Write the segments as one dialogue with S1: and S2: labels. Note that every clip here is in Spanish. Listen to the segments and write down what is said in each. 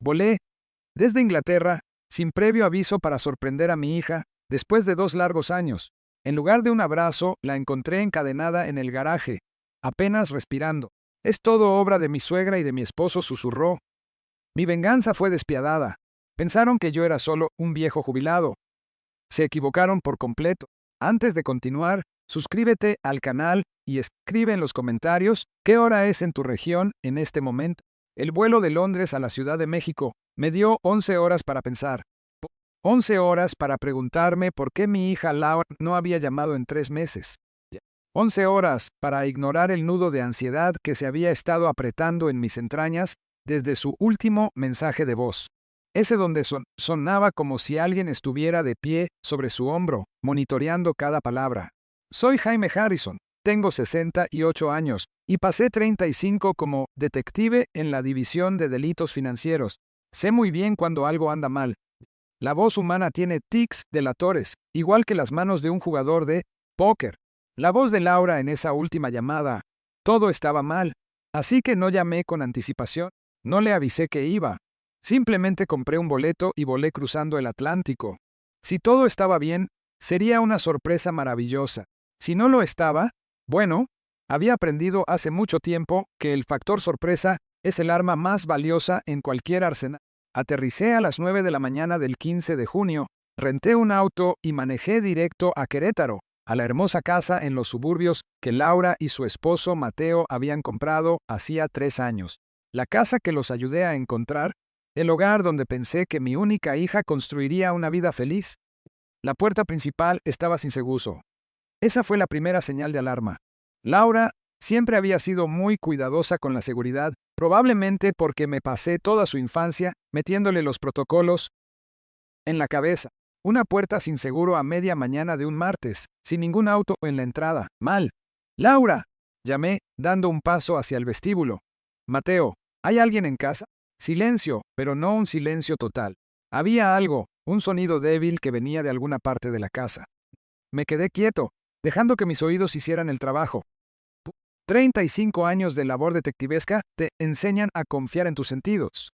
S1: Volé desde Inglaterra, sin previo aviso para sorprender a mi hija, después de 2 largos años. En lugar de un abrazo, la encontré encadenada en el garaje, apenas respirando. Es todo obra de mi suegra y de mi esposo, susurró. Mi venganza fue despiadada. Pensaron que yo era solo un viejo jubilado. Se equivocaron por completo. Antes de continuar, suscríbete al canal y escribe en los comentarios qué hora es en tu región en este momento. El vuelo de Londres a la Ciudad de México me dio 11 horas para pensar. 11 horas para preguntarme por qué mi hija Laura no había llamado en 3 meses. 11 horas para ignorar el nudo de ansiedad que se había estado apretando en mis entrañas desde su último mensaje de voz. Ese donde sonaba como si alguien estuviera de pie sobre su hombro, monitoreando cada palabra. Soy Jaime Harrison, tengo 68 años, y pasé 35 como detective en la división de delitos financieros. Sé muy bien cuando algo anda mal. La voz humana tiene tics delatores, igual que las manos de un jugador de póker. La voz de Laura en esa última llamada. Todo estaba mal, así que no llamé con anticipación, no le avisé que iba. Simplemente compré un boleto y volé cruzando el Atlántico. Si todo estaba bien, sería una sorpresa maravillosa. Si no lo estaba, bueno, había aprendido hace mucho tiempo que el factor sorpresa es el arma más valiosa en cualquier arsenal. Aterricé a las 9 de la mañana del 15 de junio, renté un auto y manejé directo a Querétaro, a la hermosa casa en los suburbios que Laura y su esposo Mateo habían comprado hacía 3 años. La casa que los ayudé a encontrar, el hogar donde pensé que mi única hija construiría una vida feliz. La puerta principal estaba sin seguro. Esa fue la primera señal de alarma. Laura siempre había sido muy cuidadosa con la seguridad, probablemente porque me pasé toda su infancia metiéndole los protocolos en la cabeza. Una puerta sin seguro a media mañana de un martes, sin ningún auto en la entrada. Mal. ¡Laura!, llamé, dando un paso hacia el vestíbulo. Mateo, ¿hay alguien en casa? Silencio, pero no un silencio total. Había algo, un sonido débil que venía de alguna parte de la casa. Me quedé quieto, dejando que mis oídos hicieran el trabajo. 35 años de labor detectivesca te enseñan a confiar en tus sentidos.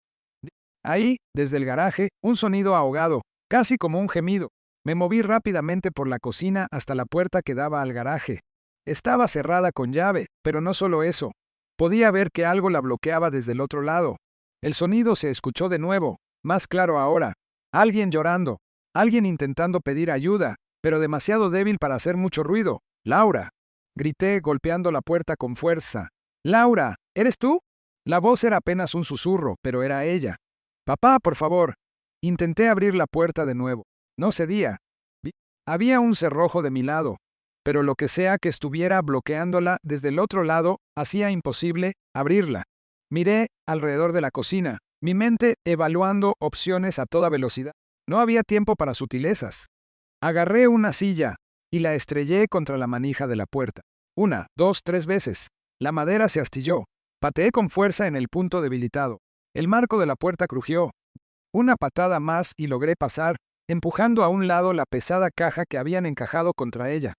S1: Ahí, desde el garaje, un sonido ahogado, casi como un gemido. Me moví rápidamente por la cocina hasta la puerta que daba al garaje. Estaba cerrada con llave, pero no solo eso. Podía ver que algo la bloqueaba desde el otro lado. El sonido se escuchó de nuevo, más claro ahora. Alguien llorando, alguien intentando pedir ayuda, pero demasiado débil para hacer mucho ruido. ¡Laura!, grité, golpeando la puerta con fuerza. ¡Laura! ¿Eres tú? La voz era apenas un susurro, pero era ella. Papá, por favor. Intenté abrir la puerta de nuevo. No cedía. Había un cerrojo de mi lado, pero lo que sea que estuviera bloqueándola desde el otro lado hacía imposible abrirla. Miré alrededor de la cocina, mi mente evaluando opciones a toda velocidad. No había tiempo para sutilezas. Agarré una silla y la estrellé contra la manija de la puerta. 1, 2, 3 veces. La madera se astilló. Pateé con fuerza en el punto debilitado. El marco de la puerta crujió. Una patada más y logré pasar, empujando a un lado la pesada caja que habían encajado contra ella.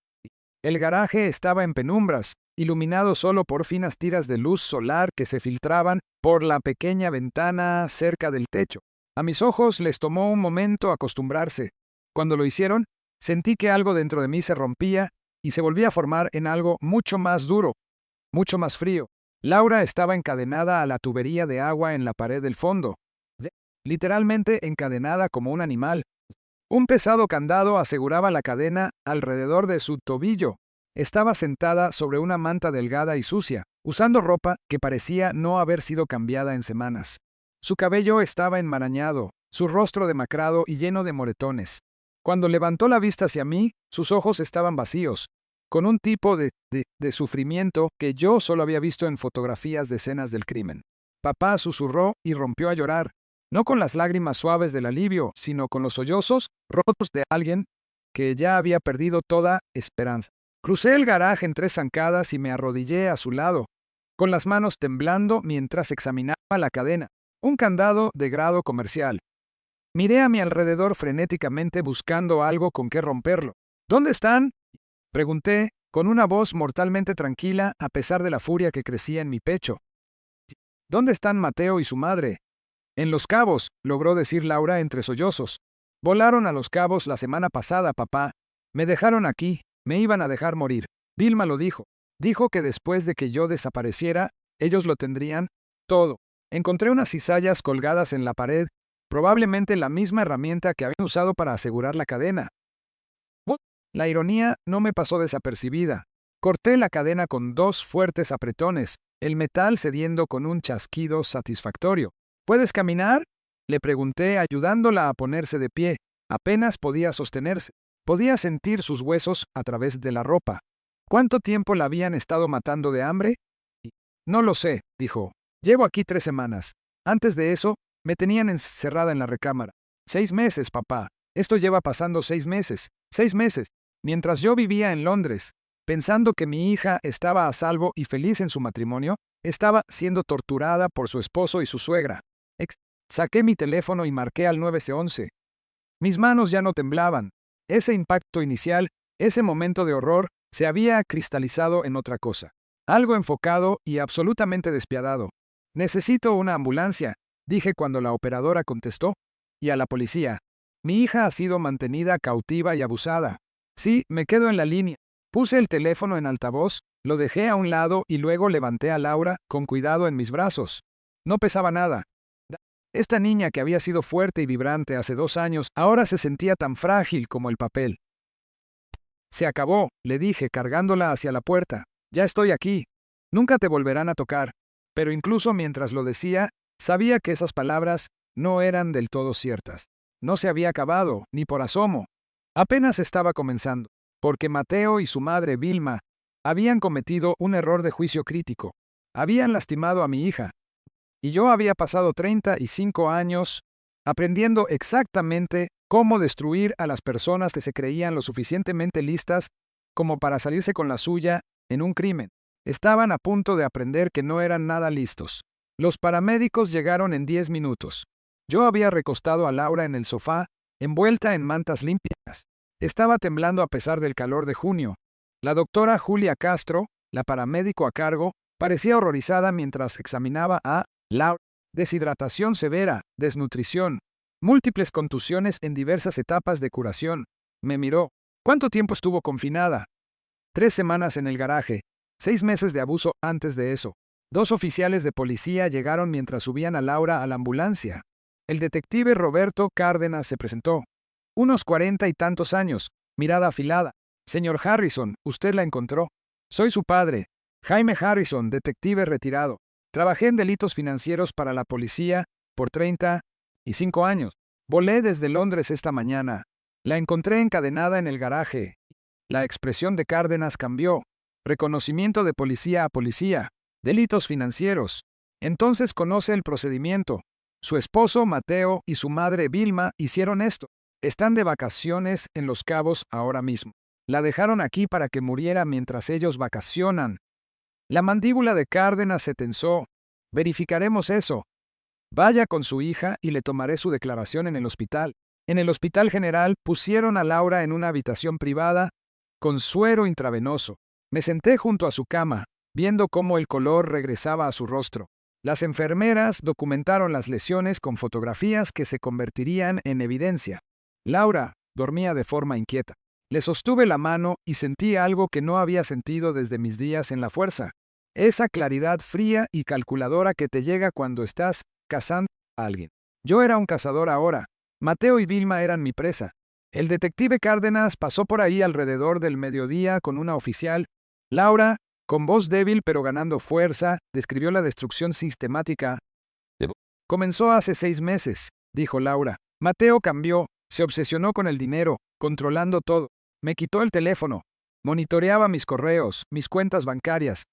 S1: El garaje estaba en penumbras, iluminado solo por finas tiras de luz solar que se filtraban por la pequeña ventana cerca del techo. A mis ojos les tomó un momento acostumbrarse. Cuando lo hicieron, sentí que algo dentro de mí se rompía y se volvía a formar en algo mucho más duro, mucho más frío. Laura estaba encadenada a la tubería de agua en la pared del fondo, literalmente encadenada como un animal. Un pesado candado aseguraba la cadena alrededor de su tobillo. Estaba sentada sobre una manta delgada y sucia, usando ropa que parecía no haber sido cambiada en semanas. Su cabello estaba enmarañado, su rostro demacrado y lleno de moretones. Cuando levantó la vista hacia mí, sus ojos estaban vacíos, con un tipo de sufrimiento que yo solo había visto en fotografías de escenas del crimen. Papá susurró y rompió a llorar, no con las lágrimas suaves del alivio, sino con los sollozos rotos de alguien que ya había perdido toda esperanza. Crucé el garaje en 3 zancadas y me arrodillé a su lado, con las manos temblando mientras examinaba la cadena, un candado de grado comercial. Miré a mi alrededor frenéticamente buscando algo con que romperlo. ¿Dónde están?, pregunté, con una voz mortalmente tranquila a pesar de la furia que crecía en mi pecho. ¿Dónde están Mateo y su madre? En Los Cabos, logró decir Laura entre sollozos. Volaron a Los Cabos la semana pasada, papá. Me dejaron aquí, me iban a dejar morir. Vilma lo dijo. Dijo que después de que yo desapareciera, ellos lo tendrían todo. Encontré unas cizallas colgadas en la pared, probablemente la misma herramienta que habían usado para asegurar la cadena. La ironía no me pasó desapercibida. Corté la cadena con 2 fuertes apretones, el metal cediendo con un chasquido satisfactorio. ¿Puedes caminar?, le pregunté, ayudándola a ponerse de pie. Apenas podía sostenerse. Podía sentir sus huesos a través de la ropa. ¿Cuánto tiempo la habían estado matando de hambre? No lo sé, dijo. Llevo aquí 3 semanas. Antes de eso, me tenían encerrada en la recámara. 6 meses, papá. Esto lleva pasando 6 meses. 6 meses. Mientras yo vivía en Londres, pensando que mi hija estaba a salvo y feliz en su matrimonio, estaba siendo torturada por su esposo y su suegra. Saqué mi teléfono y marqué al 911. Mis manos ya no temblaban. Ese impacto inicial, ese momento de horror, se había cristalizado en otra cosa. Algo enfocado y absolutamente despiadado. Necesito una ambulancia, dije cuando la operadora contestó. Y a la policía. Mi hija ha sido mantenida cautiva y abusada. Sí, me quedo en la línea. Puse el teléfono en altavoz, lo dejé a un lado y luego levanté a Laura, con cuidado en mis brazos. No pesaba nada. Esta niña que había sido fuerte y vibrante hace 2 años, ahora se sentía tan frágil como el papel. Se acabó, le dije, cargándola hacia la puerta. Ya estoy aquí. Nunca te volverán a tocar. Pero incluso mientras lo decía, sabía que esas palabras no eran del todo ciertas. No se había acabado, ni por asomo. Apenas estaba comenzando, porque Mateo y su madre Vilma habían cometido un error de juicio crítico. Habían lastimado a mi hija. Y yo había pasado 35 años aprendiendo exactamente cómo destruir a las personas que se creían lo suficientemente listas como para salirse con la suya en un crimen. Estaban a punto de aprender que no eran nada listos. Los paramédicos llegaron en 10 minutos. Yo había recostado a Laura en el sofá, envuelta en mantas limpias. Estaba temblando a pesar del calor de junio. La doctora Julia Castro, la paramédico a cargo, parecía horrorizada mientras examinaba a Laura. Deshidratación severa, desnutrición, múltiples contusiones en diversas etapas de curación. Me miró. ¿Cuánto tiempo estuvo confinada? 3 semanas en el garaje. 6 meses de abuso antes de eso. 2 oficiales de policía llegaron mientras subían a Laura a la ambulancia. El detective Roberto Cárdenas se presentó. Unos 40 y tantos años, mirada afilada. Señor Harrison, usted la encontró. Soy su padre, Jaime Harrison, detective retirado. Trabajé en delitos financieros para la policía por 35 años. Volé desde Londres esta mañana. La encontré encadenada en el garaje. La expresión de Cárdenas cambió. Reconocimiento de policía a policía. Delitos financieros. Entonces conoce el procedimiento. Su esposo, Mateo, y su madre, Vilma, hicieron esto. Están de vacaciones en Los Cabos ahora mismo. La dejaron aquí para que muriera mientras ellos vacacionan. La mandíbula de Cárdenas se tensó. Verificaremos eso. Vaya con su hija y le tomaré su declaración en el hospital. En el hospital general pusieron a Laura en una habitación privada con suero intravenoso. Me senté junto a su cama, viendo cómo el color regresaba a su rostro. Las enfermeras documentaron las lesiones con fotografías que se convertirían en evidencia. Laura dormía de forma inquieta. Le sostuve la mano y sentí algo que no había sentido desde mis días en la fuerza. Esa claridad fría y calculadora que te llega cuando estás cazando a alguien. Yo era un cazador ahora. Mateo y Vilma eran mi presa. El detective Cárdenas pasó por ahí alrededor del mediodía con una oficial. Laura, con voz débil pero ganando fuerza, describió la destrucción sistemática. Comenzó hace 6 meses, dijo Laura. Mateo cambió, se obsesionó con el dinero, controlando todo. Me quitó el teléfono. Monitoreaba mis correos, mis cuentas bancarias.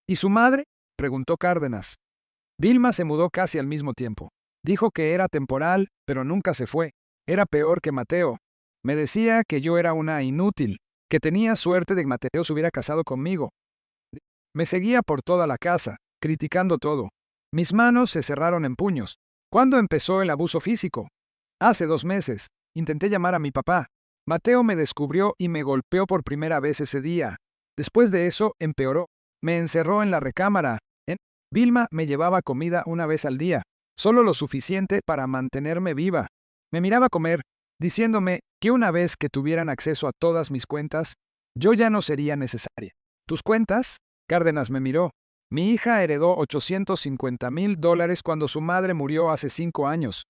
S1: ¿Y su madre?, preguntó Cárdenas. Vilma se mudó casi al mismo tiempo. Dijo que era temporal, pero nunca se fue. Era peor que Mateo. Me decía que yo era una inútil, que tenía suerte de que Mateo se hubiera casado conmigo. Me seguía por toda la casa, criticando todo. Mis manos se cerraron en puños. ¿Cuándo empezó el abuso físico? Hace 2 meses. Intenté llamar a mi papá. Mateo me descubrió y me golpeó por primera vez ese día. Después de eso, empeoró. Me encerró en la recámara. Vilma me llevaba comida una vez al día. solo lo suficiente para mantenerme viva. Me miraba comer, diciéndome que una vez que tuvieran acceso a todas mis cuentas, yo ya no sería necesaria. ¿Tus cuentas? Cárdenas me miró. Mi hija heredó $850,000 cuando su madre murió hace 5 años.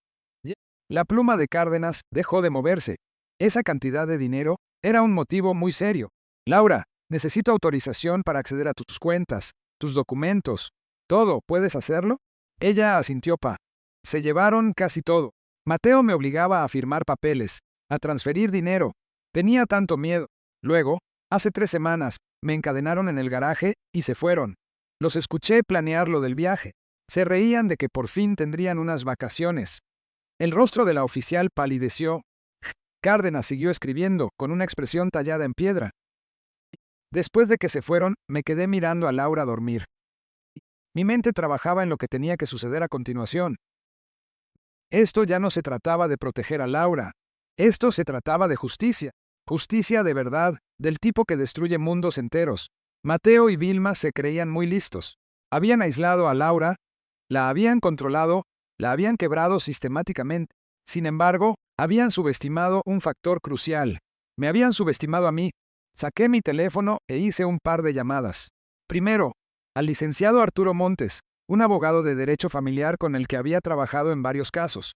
S1: La pluma de Cárdenas dejó de moverse. Esa cantidad de dinero era un motivo muy serio. Laura, necesito autorización para acceder a tus cuentas, tus documentos. Todo, ¿puedes hacerlo? Ella asintió. Se llevaron casi todo. Mateo me obligaba a firmar papeles, a transferir dinero. Tenía tanto miedo. Luego, hace 3 semanas, me encadenaron en el garaje y se fueron. Los escuché planear lo del viaje. Se reían de que por fin tendrían unas vacaciones. El rostro de la oficial palideció. Cárdenas siguió escribiendo, con una expresión tallada en piedra. Después de que se fueron, me quedé mirando a Laura dormir. Mi mente trabajaba en lo que tenía que suceder a continuación. Esto ya no se trataba de proteger a Laura. Esto se trataba de justicia. Justicia de verdad, del tipo que destruye mundos enteros. Mateo y Vilma se creían muy listos. Habían aislado a Laura, la habían controlado, la habían quebrado sistemáticamente. Sin embargo, habían subestimado un factor crucial. Me habían subestimado a mí. Saqué mi teléfono e hice un par de llamadas. Primero, al licenciado Arturo Montes, un abogado de derecho familiar con el que había trabajado en varios casos.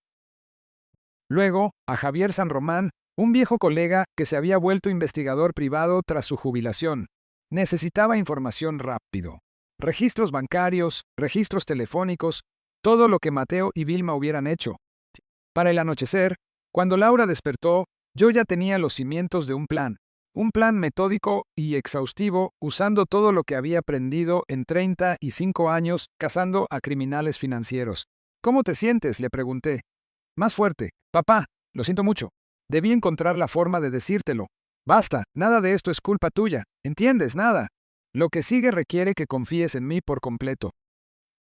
S1: Luego, a Javier San Román, un viejo colega que se había vuelto investigador privado tras su jubilación. Necesitaba información rápido. Registros bancarios, registros telefónicos, todo lo que Mateo y Vilma hubieran hecho. Para el anochecer, cuando Laura despertó, yo ya tenía los cimientos de un plan metódico y exhaustivo, usando todo lo que había aprendido en 35 años cazando a criminales financieros. ¿Cómo te sientes?, le pregunté. Más fuerte. Papá, lo siento mucho. Debí encontrar la forma de decírtelo. Basta, nada de esto es culpa tuya. ¿Entiendes? Nada. Lo que sigue requiere que confíes en mí por completo.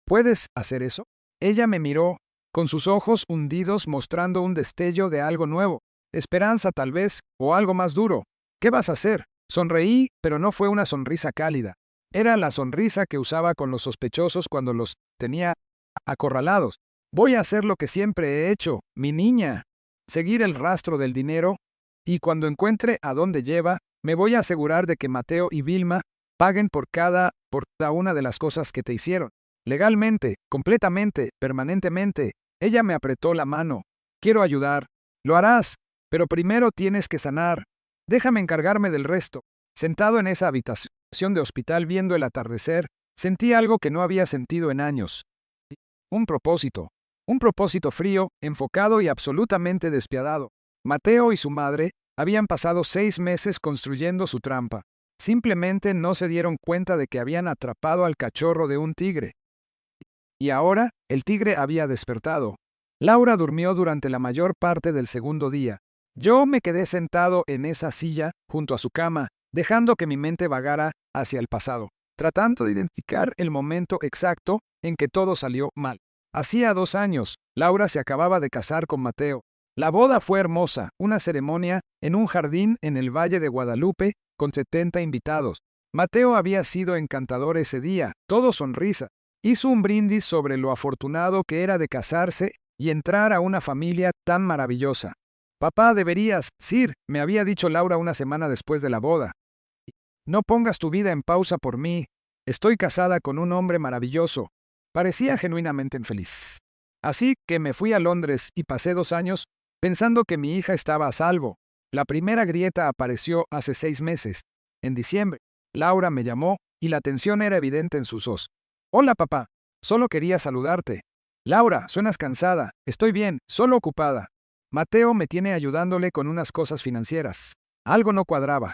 S1: ¿Puedes hacer eso? Ella me miró, con sus ojos hundidos mostrando un destello de algo nuevo. Esperanza tal vez, o algo más duro. ¿Qué vas a hacer? Sonreí, pero no fue una sonrisa cálida. Era la sonrisa que usaba con los sospechosos cuando los tenía acorralados. Voy a hacer lo que siempre he hecho, mi niña. Seguir el rastro del dinero, y cuando encuentre a dónde lleva, me voy a asegurar de que Mateo y Vilma paguen por cada una de las cosas que te hicieron. Legalmente, completamente, permanentemente. Ella me apretó la mano. Quiero ayudar. Lo harás, pero primero tienes que sanar. Déjame encargarme del resto. Sentado en esa habitación de hospital viendo el atardecer, sentí algo que no había sentido en años. Un propósito. Un propósito frío, enfocado y absolutamente despiadado. Mateo y su madre habían pasado 6 meses construyendo su trampa. Simplemente no se dieron cuenta de que habían atrapado al cachorro de un tigre. Y ahora, el tigre había despertado. Laura durmió durante la mayor parte del segundo día. Yo me quedé sentado en esa silla, junto a su cama, dejando que mi mente vagara hacia el pasado, tratando de identificar el momento exacto en que todo salió mal. Hacía 2 años, Laura se acababa de casar con Mateo. La boda fue hermosa, una ceremonia en un jardín en el Valle de Guadalupe, con 70 invitados. Mateo había sido encantador ese día, todo sonrisa. Hizo un brindis sobre lo afortunado que era de casarse y entrar a una familia tan maravillosa. Papá, deberías, Sir, me había dicho Laura una semana después de la boda. No pongas tu vida en pausa por mí. Estoy casada con un hombre maravilloso. Parecía genuinamente infeliz. Así que me fui a Londres y pasé 2 años pensando que mi hija estaba a salvo. La primera grieta apareció hace 6 meses. En diciembre, Laura me llamó y la tensión era evidente en sus ojos. Hola, papá. Solo quería saludarte. Laura, suenas cansada. Estoy bien, solo ocupada. Mateo me tiene ayudándole con unas cosas financieras. Algo no cuadraba.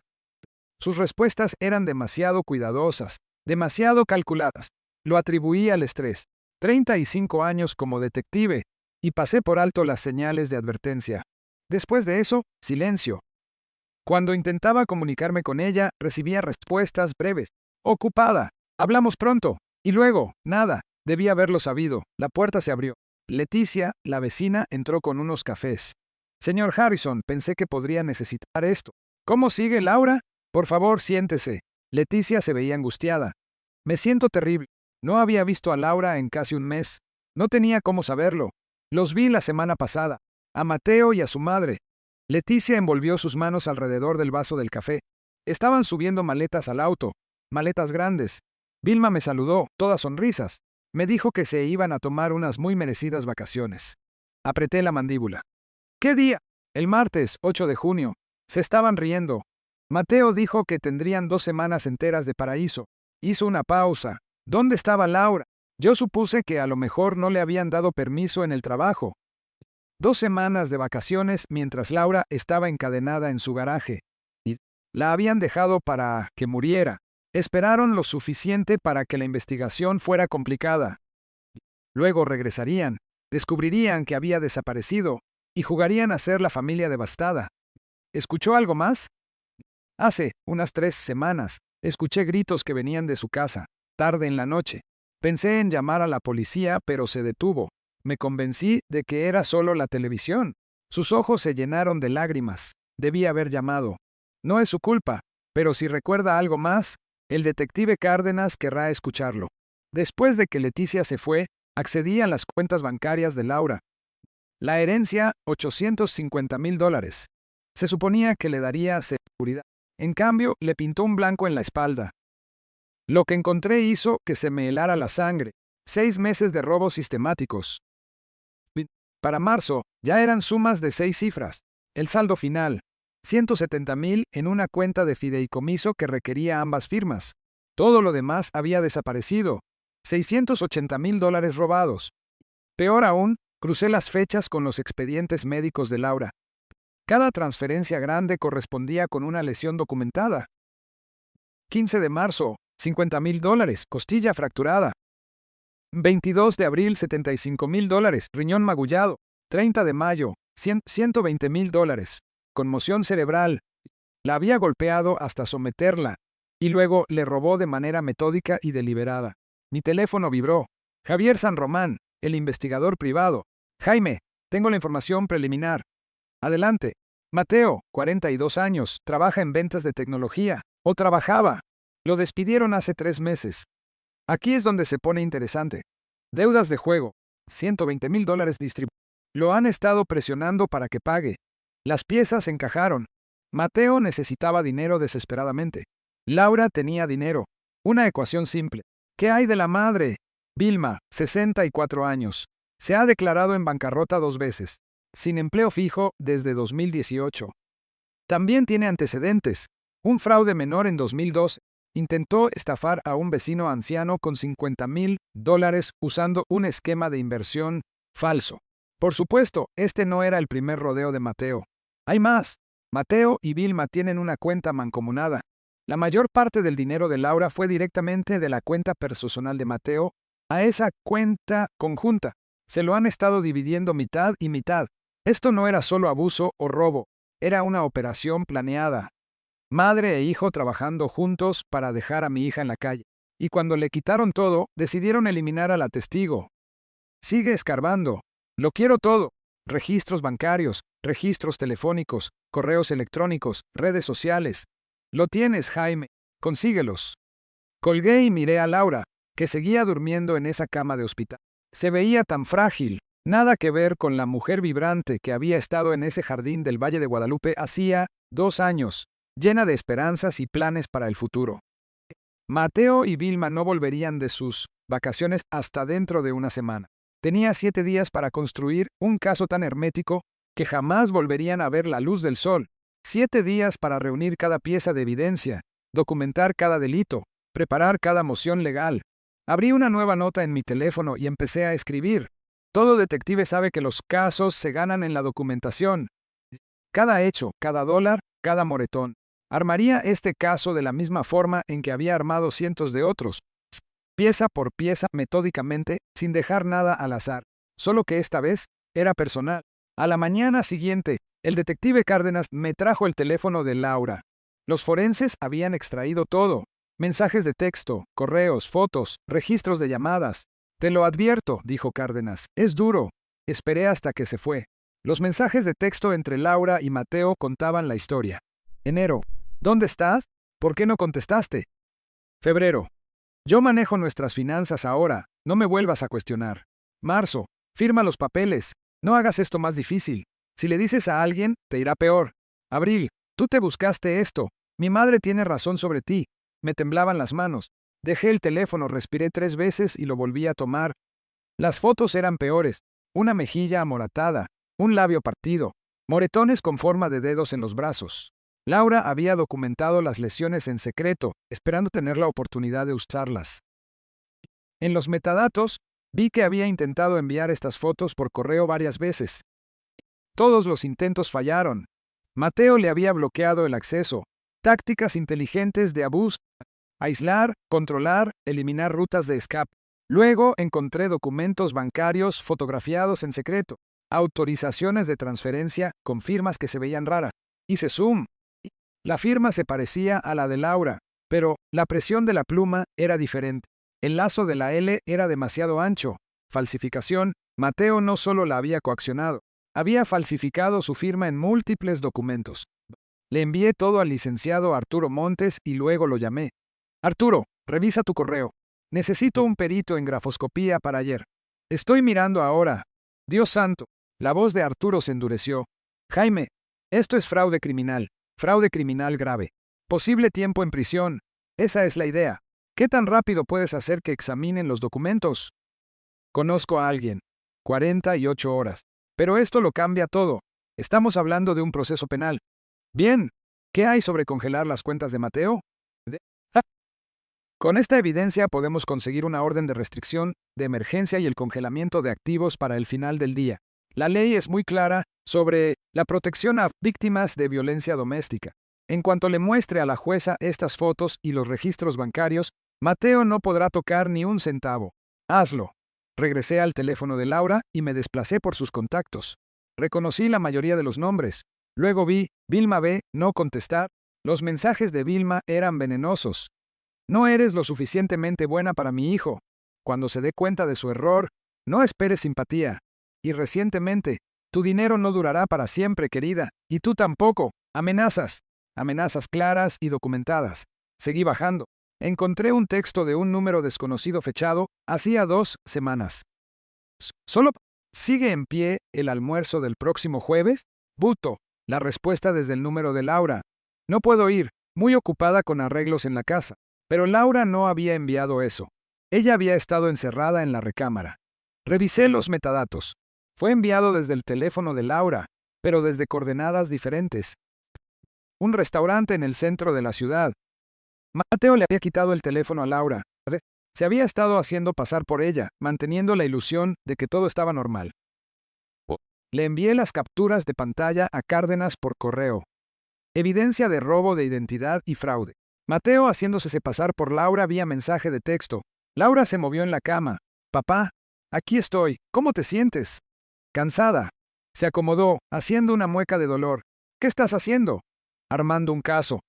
S1: Sus respuestas eran demasiado cuidadosas, demasiado calculadas. Lo atribuí al estrés. 35 años como detective, y pasé por alto las señales de advertencia. Después de eso, silencio. Cuando intentaba comunicarme con ella, recibía respuestas breves. Ocupada. Hablamos pronto. Y luego, nada. Debía haberlo sabido. La puerta se abrió. Leticia, la vecina, entró con unos cafés. Señor Harrison, pensé que podría necesitar esto. ¿Cómo sigue Laura? Por favor, siéntese. Leticia se veía angustiada. Me siento terrible. No había visto a Laura en casi un mes. No tenía cómo saberlo. Los vi la semana pasada. A Mateo y a su madre. Leticia envolvió sus manos alrededor del vaso del café. Estaban subiendo maletas al auto. Maletas grandes. Vilma me saludó, todas sonrisas. Me dijo que se iban a tomar unas muy merecidas vacaciones. Apreté la mandíbula. ¿Qué día? El martes, 8 de junio. Se estaban riendo. Mateo dijo que tendrían 2 semanas enteras de paraíso. Hizo una pausa. ¿Dónde estaba Laura? Yo supuse que a lo mejor no le habían dado permiso en el trabajo. 2 semanas de vacaciones mientras Laura estaba encadenada en su garaje. Y la habían dejado para que muriera. Esperaron lo suficiente para que la investigación fuera complicada. Luego regresarían, descubrirían que había desaparecido y jugarían a ser la familia devastada. ¿Escuchó algo más? Hace unas 3 semanas, escuché gritos que venían de su casa, tarde en la noche. Pensé en llamar a la policía, pero se detuvo. Me convencí de que era solo la televisión. Sus ojos se llenaron de lágrimas. Debí haber llamado. No es su culpa, pero si recuerda algo más, el detective Cárdenas querrá escucharlo. Después de que Leticia se fue, accedí a las cuentas bancarias de Laura. La herencia, $850,000. Se suponía que le daría seguridad. En cambio, le pintó un blanco en la espalda. Lo que encontré hizo que se me helara la sangre. 6 meses de robos sistemáticos. Para marzo, ya eran sumas de 6 cifras. El saldo final, 170,000 en una cuenta de fideicomiso que requería ambas firmas. Todo lo demás había desaparecido. $680,000 robados. Peor aún, crucé las fechas con los expedientes médicos de Laura. Cada transferencia grande correspondía con una lesión documentada. 15 de marzo, $50,000, costilla fracturada. 22 de abril, $75,000, riñón magullado. 30 de mayo, $120,000, conmoción cerebral. La había golpeado hasta someterla, y luego le robó de manera metódica y deliberada. Mi teléfono vibró. Javier San Román, el investigador privado. Jaime, tengo la información preliminar. Adelante. Mateo, 42 años, trabaja en ventas de tecnología. O trabajaba. Lo despidieron hace 3 meses. Aquí es donde se pone interesante. Deudas de juego. $120,000 distribuidos. Lo han estado presionando para que pague. Las piezas encajaron. Mateo necesitaba dinero desesperadamente. Laura tenía dinero. Una ecuación simple. ¿Qué hay de la madre? Vilma, 64 años. Se ha declarado en bancarrota 2 veces. Sin empleo fijo desde 2018. También tiene antecedentes. Un fraude menor en 2012. Intentó estafar a un vecino anciano con $50,000 usando un esquema de inversión falso. Por supuesto, este no era el primer rodeo de Mateo. Hay más. Mateo y Vilma tienen una cuenta mancomunada. La mayor parte del dinero de Laura fue directamente de la cuenta personal de Mateo a esa cuenta conjunta. Se lo han estado dividiendo mitad y mitad. Esto no era solo abuso o robo, era una operación planeada. Madre e hijo trabajando juntos para dejar a mi hija en la calle. Y cuando le quitaron todo, decidieron eliminar a la testigo. Sigue escarbando. Lo quiero todo. Registros bancarios, registros telefónicos, correos electrónicos, redes sociales. Lo tienes, Jaime. Consíguelos. Colgué y miré a Laura, que seguía durmiendo en esa cama de hospital. Se veía tan frágil. Nada que ver con la mujer vibrante que había estado en ese jardín del Valle de Guadalupe hacía 2 años, llena de esperanzas y planes para el futuro. Mateo y Vilma no volverían de sus vacaciones hasta dentro de una semana. Tenía 7 días para construir un caso tan hermético que jamás volverían a ver la luz del sol. 7 días para reunir cada pieza de evidencia, documentar cada delito, preparar cada moción legal. Abrí una nueva nota en mi teléfono y empecé a escribir. Todo detective sabe que los casos se ganan en la documentación. Cada hecho, cada dólar, cada moretón. Armaría este caso de la misma forma en que había armado cientos de otros, pieza por pieza, metódicamente, sin dejar nada al azar. Solo que esta vez era personal. A la mañana siguiente, el detective Cárdenas me trajo el teléfono de Laura. Los forenses habían extraído todo. Mensajes de texto, correos, fotos, registros de llamadas. Te lo advierto, dijo Cárdenas, es duro. Esperé hasta que se fue. Los mensajes de texto entre Laura y Mateo contaban la historia. Enero. ¿Dónde estás? ¿Por qué no contestaste? Febrero. Yo manejo nuestras finanzas ahora, no me vuelvas a cuestionar. Marzo. Firma los papeles. No hagas esto más difícil. Si le dices a alguien, te irá peor. Abril. Tú te buscaste esto. Mi madre tiene razón sobre ti. Me temblaban las manos. Dejé el teléfono, respiré 3 veces y lo volví a tomar. Las fotos eran peores. Una mejilla amoratada, un labio partido, moretones con forma de dedos en los brazos. Laura había documentado las lesiones en secreto, esperando tener la oportunidad de usarlas. En los metadatos, vi que había intentado enviar estas fotos por correo varias veces. Todos los intentos fallaron. Mateo le había bloqueado el acceso. Tácticas inteligentes de abuso. Aislar, controlar, eliminar rutas de escape. Luego encontré documentos bancarios fotografiados en secreto, autorizaciones de transferencia con firmas que se veían raras. Hice zoom. La firma se parecía a la de Laura, pero la presión de la pluma era diferente. El lazo de la L era demasiado ancho. Falsificación. Mateo no solo la había coaccionado, había falsificado su firma en múltiples documentos. Le envié todo al licenciado Arturo Montes y luego lo llamé. Arturo, revisa tu correo. Necesito un perito en grafoscopía para ayer. Estoy mirando ahora. Dios santo. La voz de Arturo se endureció. Jaime, esto es fraude criminal grave. Posible tiempo en prisión. Esa es la idea. ¿Qué tan rápido puedes hacer que examinen los documentos? Conozco a alguien. 48 horas. Pero esto lo cambia todo. Estamos hablando de un proceso penal. Bien. ¿Qué hay sobre congelar las cuentas de Mateo? Con esta evidencia podemos conseguir una orden de restricción de emergencia y el congelamiento de activos para el final del día. La ley es muy clara sobre la protección a víctimas de violencia doméstica. En cuanto le muestre a la jueza estas fotos y los registros bancarios, Mateo no podrá tocar ni un centavo. Hazlo. Regresé al teléfono de Laura y me desplacé por sus contactos. Reconocí la mayoría de los nombres. Luego vi, Vilma B, no contestar. Los mensajes de Vilma eran venenosos. No eres lo suficientemente buena para mi hijo. Cuando se dé cuenta de su error, no esperes simpatía. Y recientemente, tu dinero no durará para siempre, querida, y tú tampoco. Amenazas. Amenazas claras y documentadas. Seguí bajando. Encontré un texto de un número desconocido fechado hacía 2 semanas. ¿Solo sigue en pie el almuerzo del próximo jueves? Buto. La respuesta desde el número de Laura. No puedo ir, muy ocupada con arreglos en la casa. Pero Laura no había enviado eso. Ella había estado encerrada en la recámara. Revisé los metadatos. Fue enviado desde el teléfono de Laura, pero desde coordenadas diferentes. Un restaurante en el centro de la ciudad. Mateo le había quitado el teléfono a Laura. Se había estado haciendo pasar por ella, manteniendo la ilusión de que todo estaba normal. Le envié las capturas de pantalla a Cárdenas por correo. Evidencia de robo de identidad y fraude. Mateo haciéndose pasar por Laura vía mensaje de texto. Laura se movió en la cama. Papá, aquí estoy. ¿Cómo te sientes? Cansada. Se acomodó, haciendo una mueca de dolor. ¿Qué estás haciendo? Armando un caso.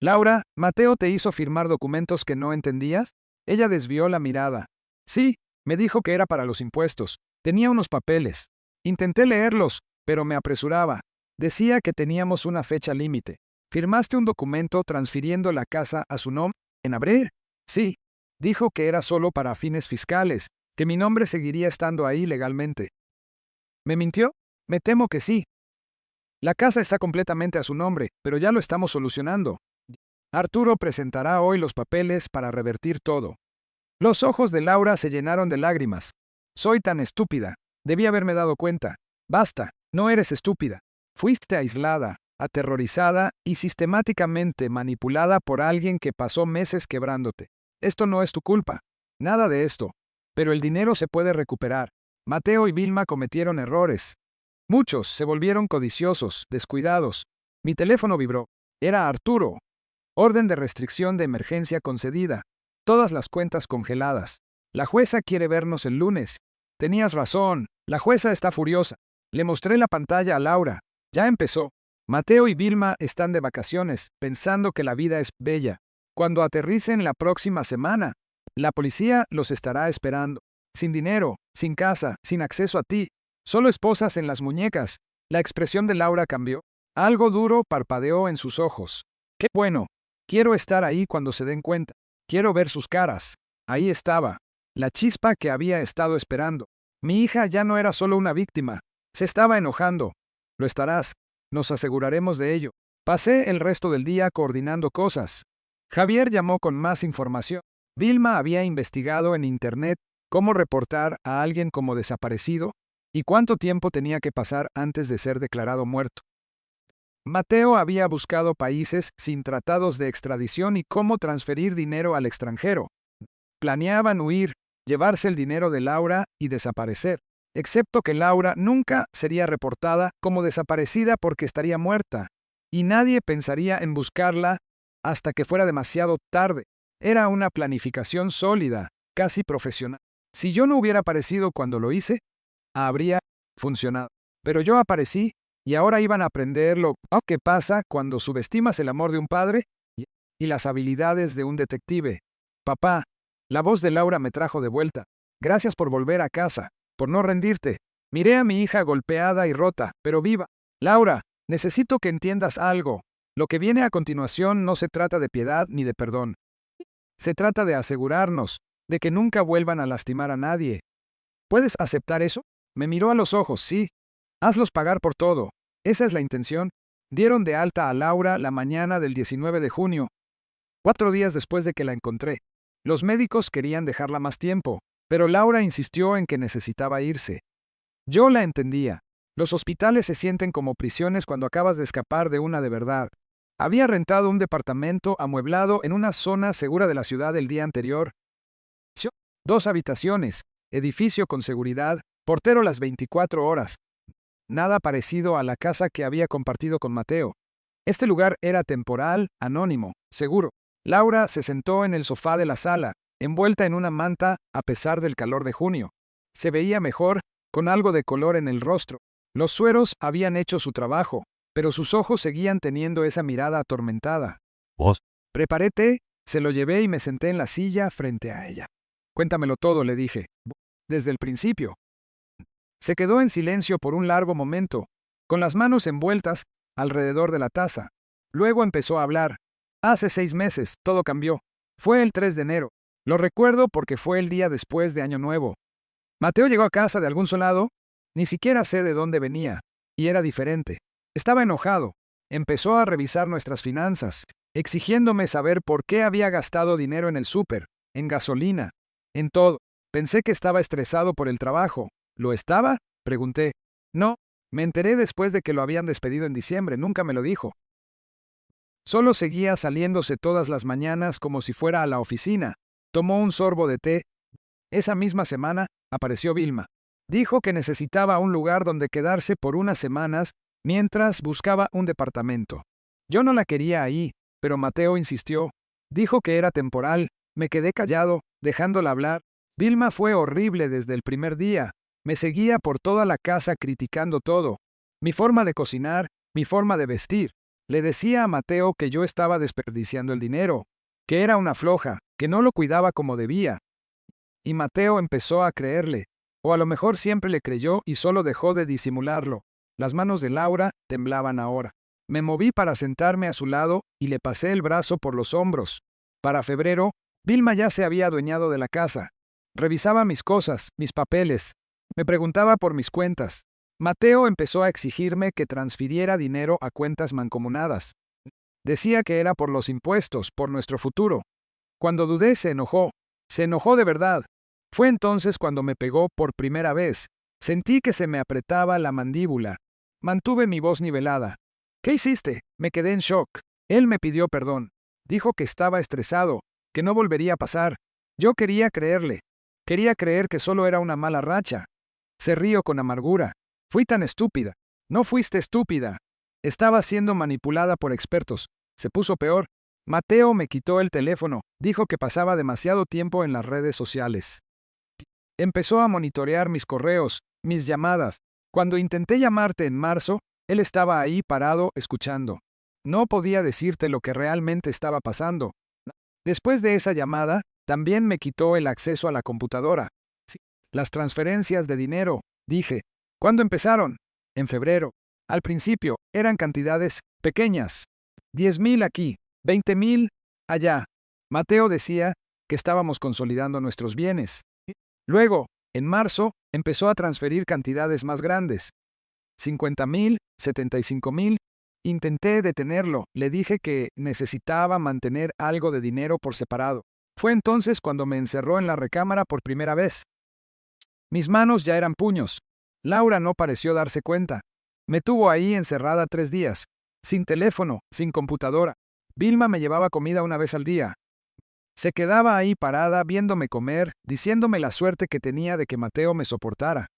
S1: Laura, ¿Mateo te hizo firmar documentos que no entendías? Ella desvió la mirada. Sí, me dijo que era para los impuestos. Tenía unos papeles. Intenté leerlos, pero me apresuraba. Decía que teníamos una fecha límite. ¿Firmaste un documento transfiriendo la casa a su nombre en abril? Sí. Dijo que era solo para fines fiscales, que mi nombre seguiría estando ahí legalmente. ¿Me mintió? Me temo que sí. La casa está completamente a su nombre, pero ya lo estamos solucionando. Arturo presentará hoy los papeles para revertir todo. Los ojos de Laura se llenaron de lágrimas. Soy tan estúpida. Debí haberme dado cuenta. Basta, no eres estúpida. Fuiste aislada, aterrorizada y sistemáticamente manipulada por alguien que pasó meses quebrándote. Esto no es tu culpa. Nada de esto. Pero el dinero se puede recuperar. Mateo y Vilma cometieron errores. Muchos se volvieron codiciosos, descuidados. Mi teléfono vibró. Era Arturo. Orden de restricción de emergencia concedida. Todas las cuentas congeladas. La jueza quiere vernos el lunes. Tenías razón. La jueza está furiosa. Le mostré la pantalla a Laura. Ya empezó. Mateo y Vilma están de vacaciones, pensando que la vida es bella. Cuando aterricen la próxima semana, la policía los estará esperando. Sin dinero, sin casa, sin acceso a ti. Solo esposas en las muñecas. La expresión de Laura cambió. Algo duro parpadeó en sus ojos. ¡Qué bueno! Quiero estar ahí cuando se den cuenta. Quiero ver sus caras. Ahí estaba. La chispa que había estado esperando. Mi hija ya no era solo una víctima. Se estaba enojando. Lo estarás. Nos aseguraremos de ello. Pasé el resto del día coordinando cosas. Javier llamó con más información. Vilma había investigado en Internet cómo reportar a alguien como desaparecido y cuánto tiempo tenía que pasar antes de ser declarado muerto. Mateo había buscado países sin tratados de extradición y cómo transferir dinero al extranjero. Planeaban huir, llevarse el dinero de Laura y desaparecer, excepto que Laura nunca sería reportada como desaparecida porque estaría muerta, y nadie pensaría en buscarla hasta que fuera demasiado tarde. Era una planificación sólida, casi profesional. Si yo no hubiera aparecido cuando lo hice, habría funcionado. Pero yo aparecí y ahora iban a aprender lo que pasa cuando subestimas el amor de un padre y las habilidades de un detective. Papá, la voz de Laura me trajo de vuelta. Gracias por volver a casa, por no rendirte. Miré a mi hija golpeada y rota, pero viva. Laura, necesito que entiendas algo. Lo que viene a continuación no se trata de piedad ni de perdón. Se trata de asegurarnos de que nunca vuelvan a lastimar a nadie. ¿Puedes aceptar eso? Me miró a los ojos, sí. Hazlos pagar por todo. Esa es la intención. Dieron de alta a Laura la mañana del 19 de junio, 4 días después de que la encontré. Los médicos querían dejarla más tiempo, pero Laura insistió en que necesitaba irse. Yo la entendía. Los hospitales se sienten como prisiones cuando acabas de escapar de una de verdad. Había rentado un departamento amueblado en una zona segura de la ciudad el día anterior. 2 habitaciones, edificio con seguridad, portero las 24 horas. Nada parecido a la casa que había compartido con Mateo. Este lugar era temporal, anónimo, seguro. Laura se sentó en el sofá de la sala, envuelta en una manta a pesar del calor de junio. Se veía mejor, con algo de color en el rostro. Los sueros habían hecho su trabajo, pero sus ojos seguían teniendo esa mirada atormentada.
S2: ¿Vos?
S1: Preparé té, se lo llevé y me senté en la silla frente a ella. Cuéntamelo todo, le dije. Desde el principio. Se quedó en silencio por un largo momento, con las manos envueltas alrededor de la taza. Luego empezó a hablar. Hace 6 meses, todo cambió. Fue el 3 de enero. Lo recuerdo porque fue el día después de Año Nuevo. Mateo llegó a casa de algún lado, ni siquiera sé de dónde venía, y era diferente. Estaba enojado. Empezó a revisar nuestras finanzas, exigiéndome saber por qué había gastado dinero en el súper, en gasolina, en todo. Pensé que estaba estresado por el trabajo. ¿Lo estaba? Pregunté. No, me enteré después de que lo habían despedido en diciembre, nunca me lo dijo. Solo seguía saliéndose todas las mañanas como si fuera a la oficina. Tomó un sorbo de té. Esa misma semana, apareció Vilma. Dijo que necesitaba un lugar donde quedarse por unas semanas mientras buscaba un departamento. Yo no la quería ahí, pero Mateo insistió. Dijo que era temporal. Me quedé callado, dejándola hablar. Vilma fue horrible desde el primer día. Me seguía por toda la casa criticando todo. Mi forma de cocinar, mi forma de vestir. Le decía a Mateo que yo estaba desperdiciando el dinero, que era una floja, que no lo cuidaba como debía. Y Mateo empezó a creerle, o a lo mejor siempre le creyó y solo dejó de disimularlo. Las manos de Laura temblaban ahora. Me moví para sentarme a su lado y le pasé el brazo por los hombros. Para febrero, Vilma ya se había adueñado de la casa. Revisaba mis cosas, mis papeles. Me preguntaba por mis cuentas. Mateo empezó a exigirme que transfiriera dinero a cuentas mancomunadas. Decía que era por los impuestos, por nuestro futuro. Cuando dudé, se enojó. Se enojó de verdad. Fue entonces cuando me pegó por primera vez. Sentí que se me apretaba la mandíbula. Mantuve mi voz nivelada. ¿Qué hiciste? Me quedé en shock. Él me pidió perdón. Dijo que estaba estresado, que no volvería a pasar. Yo quería creerle. Quería creer que solo era una mala racha. Se rió con amargura. Fui tan estúpida. No fuiste estúpida. Estaba siendo manipulada por expertos. Se puso peor. Mateo me quitó el teléfono. Dijo que pasaba demasiado tiempo en las redes sociales. Empezó a monitorear mis correos, mis llamadas. Cuando intenté llamarte en marzo, él estaba ahí parado, escuchando. No podía decirte lo que realmente estaba pasando. Después de esa llamada, también me quitó el acceso a la computadora. Las transferencias de dinero, dije. ¿Cuándo empezaron? En febrero. Al principio, eran cantidades pequeñas. 10,000 aquí, 20,000 allá. Mateo decía que estábamos consolidando nuestros bienes. Luego, En marzo, empezó a transferir cantidades más grandes. 50,000, 75,000. Intenté detenerlo, le dije que necesitaba mantener algo de dinero por separado. Fue entonces cuando me encerró en la recámara por primera vez. Mis manos ya eran puños. Laura no pareció darse cuenta. Me tuvo ahí encerrada 3 días, sin teléfono, sin computadora. Vilma me llevaba comida una vez al día. Se quedaba ahí parada viéndome comer, diciéndome la suerte que tenía de que Mateo me soportara.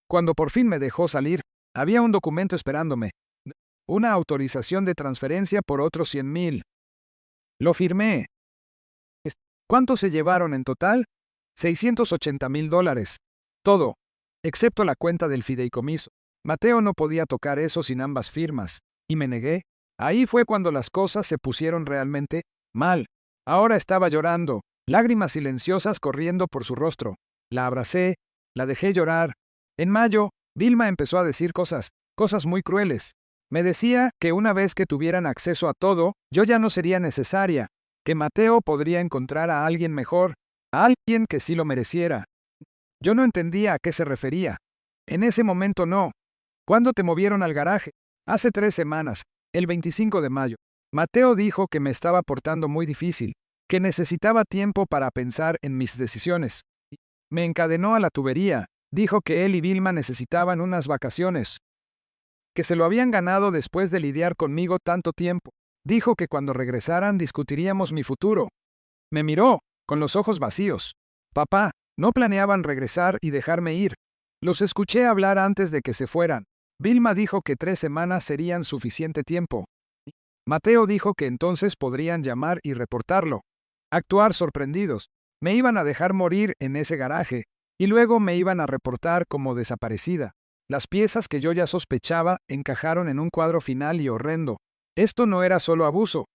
S1: Cuando por fin me dejó salir, había un documento esperándome. Una autorización de transferencia por otros 100,000. Lo firmé. ¿Cuánto se llevaron en total? $680,000. Todo, excepto la cuenta del fideicomiso. Mateo no podía tocar eso sin ambas firmas, y me negué. Ahí fue cuando las cosas se pusieron realmente mal. Ahora estaba llorando, lágrimas silenciosas corriendo por su rostro. La abracé, la dejé llorar. En mayo, Vilma empezó a decir cosas muy crueles. Me decía que una vez que tuvieran acceso a todo, yo ya no sería necesaria, que Mateo podría encontrar a alguien mejor, a alguien que sí lo mereciera. Yo no entendía a qué se refería. En ese momento no. ¿Cuándo te movieron al garaje? Hace 3 semanas, el 25 de mayo. Mateo dijo que me estaba portando muy difícil, que necesitaba tiempo para pensar en mis decisiones. Me encadenó a la tubería, dijo que él y Vilma necesitaban unas vacaciones, que se lo habían ganado después de lidiar conmigo tanto tiempo. Dijo que cuando regresaran discutiríamos mi futuro. Me miró, con los ojos vacíos. Papá, no planeaban regresar y dejarme ir. Los escuché hablar antes de que se fueran. Vilma dijo que 3 semanas serían suficiente tiempo. Mateo dijo que entonces podrían llamar y reportarlo. Actuar sorprendidos. Me iban a dejar morir en ese garaje, y luego me iban a reportar como desaparecida. Las piezas que yo ya sospechaba encajaron en un cuadro final y horrendo. Esto no era solo abuso.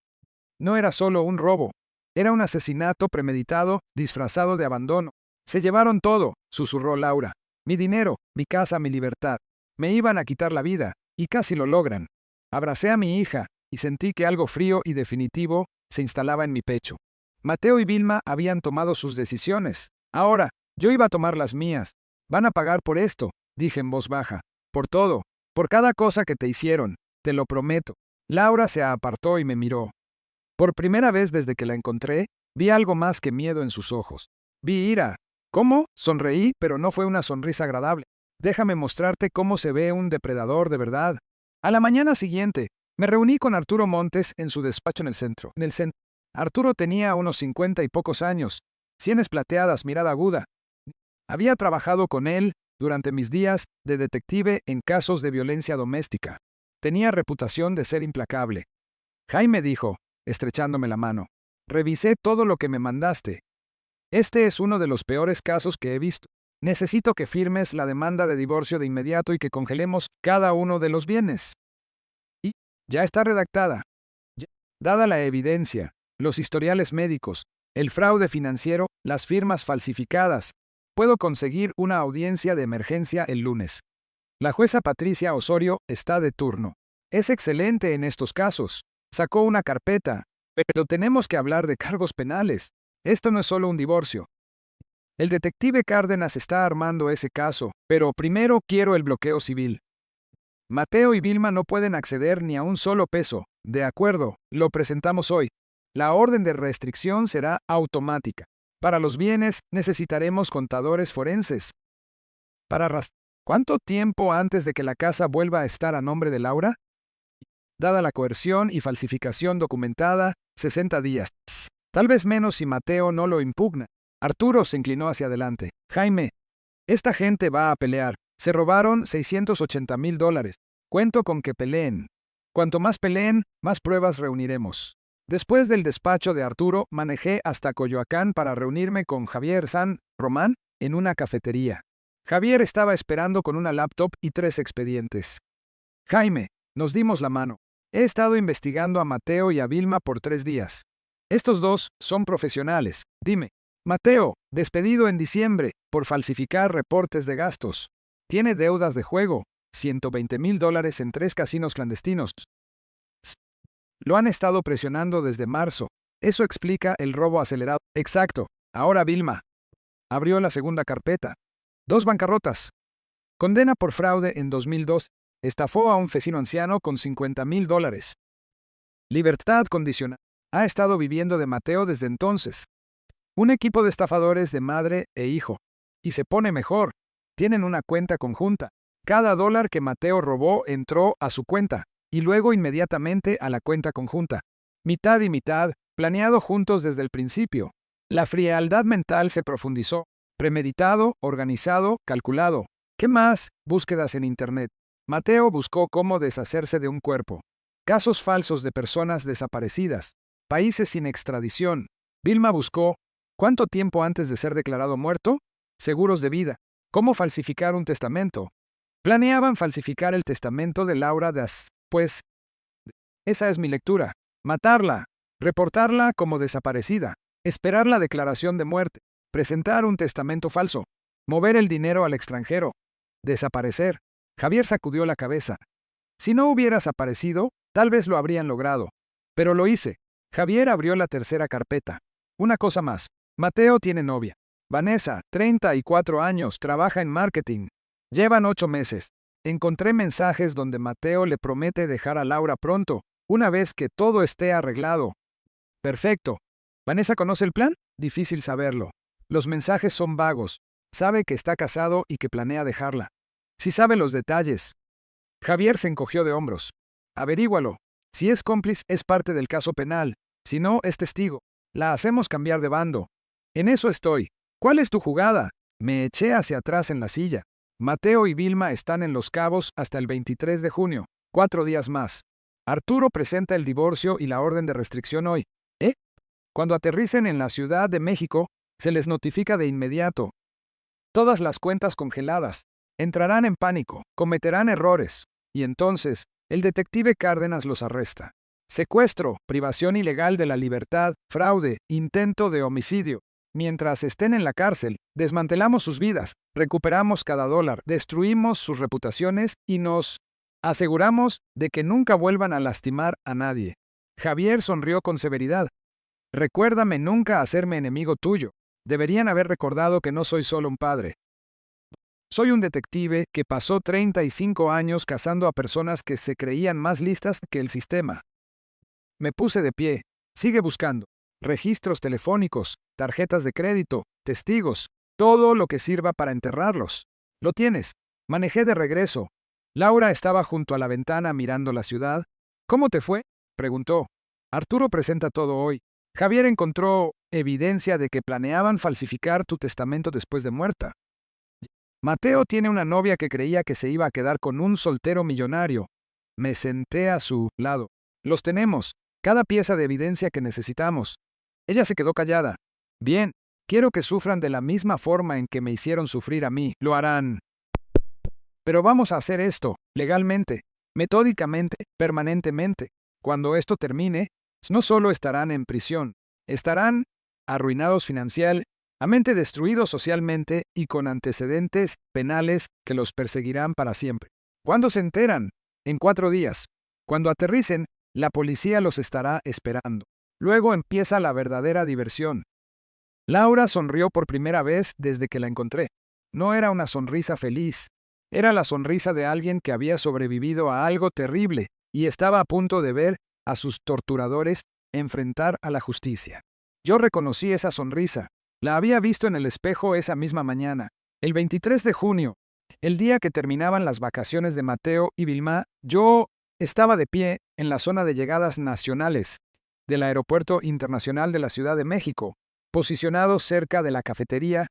S1: No era solo un robo. Era un asesinato premeditado, disfrazado de abandono. Se llevaron todo, susurró Laura. Mi dinero, mi casa, mi libertad. Me iban a quitar la vida, y casi lo logran. Abracé a mi hija, y sentí que algo frío y definitivo se instalaba en mi pecho. Mateo y Vilma habían tomado sus decisiones. Ahora, yo iba a tomar las mías. Van a pagar por esto, dije en voz baja. Por todo, por cada cosa que te hicieron, te lo prometo. Laura se apartó y me miró. Por primera vez desde que la encontré, vi algo más que miedo en sus ojos. Vi ira. ¿Cómo? Sonreí, pero no fue una sonrisa agradable. Déjame mostrarte cómo se ve un depredador de verdad. A la mañana siguiente, me reuní con Arturo Montes en su despacho en el centro. Arturo tenía unos 50 y pocos años, sienes plateadas, mirada aguda. Había trabajado con él durante mis días de detective en casos de violencia doméstica. Tenía reputación de ser implacable. Jaime dijo, estrechándome la mano. Revisé todo lo que me mandaste. Este es uno de los peores casos que he visto. Necesito que firmes la demanda de divorcio de inmediato y que congelemos cada uno de los bienes. Y ya está redactada. Dada la evidencia, los historiales médicos, el fraude financiero, las firmas falsificadas, puedo conseguir una audiencia de emergencia el lunes. La jueza Patricia Osorio está de turno. Es excelente en estos casos. Sacó una carpeta, pero tenemos que hablar de cargos penales. Esto no es solo un divorcio. El detective Cárdenas está armando ese caso, pero primero quiero el bloqueo civil. Mateo y Vilma no pueden acceder ni a un solo peso. De acuerdo, lo presentamos hoy. La orden de restricción será automática. Para los bienes necesitaremos contadores forenses. ¿Cuánto tiempo antes de que la casa vuelva a estar a nombre de Laura? Dada la coerción y falsificación documentada, 60 días. Tal vez menos si Mateo no lo impugna. Arturo se inclinó hacia adelante. Jaime, esta gente va a pelear. Se robaron $680,000. Cuento con que peleen. Cuanto más peleen, más pruebas reuniremos. Después del despacho de Arturo, manejé hasta Coyoacán para reunirme con Javier San Román en una cafetería. Javier estaba esperando con una laptop y 3 expedientes. Jaime, nos dimos la mano. He estado investigando a Mateo y a Vilma por 3 días. Estos dos son profesionales. Dime. Mateo, despedido en diciembre por falsificar reportes de gastos. Tiene deudas de juego, $120,000 en 3 casinos clandestinos. Lo han estado presionando desde marzo. Eso explica el robo acelerado. Exacto. Ahora Vilma abrió la segunda carpeta. 2 bancarrotas. Condena por fraude en 2002. Estafó a un vecino anciano con $50,000. Libertad condicional. Ha estado viviendo de Mateo desde entonces. Un equipo de estafadores de madre e hijo. Y se pone mejor. Tienen una cuenta conjunta. Cada dólar que Mateo robó entró a su cuenta, y luego inmediatamente a la cuenta conjunta. Mitad y mitad, planeado juntos desde el principio. La frialdad mental se profundizó. Premeditado, organizado, calculado. ¿Qué más? Búsquedas en Internet. Mateo buscó cómo deshacerse de un cuerpo. Casos falsos de personas desaparecidas. Países sin extradición. Vilma buscó ¿cuánto tiempo antes de ser declarado muerto? Seguros de vida. ¿Cómo falsificar un testamento? Planeaban falsificar el testamento de Laura pues, esa es mi lectura. Matarla. Reportarla como desaparecida. Esperar la declaración de muerte. Presentar un testamento falso. Mover el dinero al extranjero. Desaparecer. Javier sacudió la cabeza. Si no hubieras aparecido, tal vez lo habrían logrado. Pero lo hice. Javier abrió la tercera carpeta. Una cosa más. Mateo tiene novia. Vanessa, 34 años, trabaja en marketing. Llevan 8 meses. Encontré mensajes donde Mateo le promete dejar a Laura pronto, una vez que todo esté arreglado. Perfecto. ¿Vanessa conoce el plan? Difícil saberlo. Los mensajes son vagos. Sabe que está casado y que planea dejarla. Si sabe los detalles. Javier se encogió de hombros. Averígualo. Si es cómplice, es parte del caso penal. Si no, es testigo. La hacemos cambiar de bando. En eso estoy. ¿Cuál es tu jugada? Me eché hacia atrás en la silla. Mateo y Vilma están en Los Cabos hasta el 23 de junio. 4 días más. Arturo presenta el divorcio y la orden de restricción hoy. ¿Eh? Cuando aterricen en la Ciudad de México, se les notifica de inmediato. Todas las cuentas congeladas. Entrarán en pánico, cometerán errores. Y entonces, el detective Cárdenas los arresta. Secuestro, privación ilegal de la libertad, fraude, intento de homicidio. Mientras estén en la cárcel, desmantelamos sus vidas, recuperamos cada dólar, destruimos sus reputaciones y nos aseguramos de que nunca vuelvan a lastimar a nadie. Javier sonrió con severidad. Recuérdame nunca hacerme enemigo tuyo. Deberían haber recordado que no soy solo un padre. Soy un detective que pasó 35 años cazando a personas que se creían más listas que el sistema. Me puse de pie. Sigue buscando. Registros telefónicos, tarjetas de crédito, testigos, todo lo que sirva para enterrarlos. Lo tienes. Manejé de regreso. Laura estaba junto a la ventana mirando la ciudad. ¿Cómo te fue? Preguntó. Arturo presenta todo hoy. Javier encontró evidencia de que planeaban falsificar tu testamento después de muerta. Mateo tiene una novia que creía que se iba a quedar con un soltero millonario. Me senté a su lado. Los tenemos. Cada pieza de evidencia que necesitamos. Ella se quedó callada. Bien, quiero que sufran de la misma forma en que me hicieron sufrir a mí. Lo harán. Pero vamos a hacer esto, legalmente, metódicamente, permanentemente. Cuando esto termine, no solo estarán en prisión, estarán arruinados financieramente, destruidos socialmente y con antecedentes penales que los perseguirán para siempre. ¿Cuándo se enteran? En 4 días. Cuando aterricen, la policía los estará esperando. Luego empieza la verdadera diversión. Laura sonrió por primera vez desde que la encontré. No era una sonrisa feliz. Era la sonrisa de alguien que había sobrevivido a algo terrible y estaba a punto de ver a sus torturadores enfrentar a la justicia. Yo reconocí esa sonrisa. La había visto en el espejo esa misma mañana, el 23 de junio, el día que terminaban las vacaciones de Mateo y Vilma. Yo estaba de pie en la zona de llegadas nacionales del Aeropuerto Internacional de la Ciudad de México, posicionado cerca de la cafetería,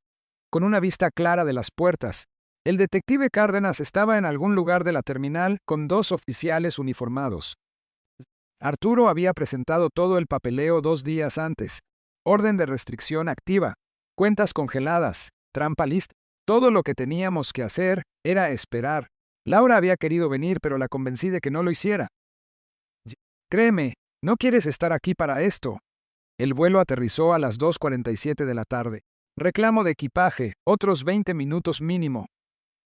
S1: con una vista clara de las puertas. El detective Cárdenas estaba en algún lugar de la terminal con 2 oficiales uniformados. Arturo había presentado todo el papeleo 2 días antes. Orden de restricción activa, cuentas congeladas, trampa lista. Todo lo que teníamos que hacer era esperar. Laura había querido venir, pero la convencí de que no lo hiciera. Créeme, no quieres estar aquí para esto. El vuelo aterrizó a las 2:47 de la tarde. Reclamo de equipaje, otros 20 minutos mínimo.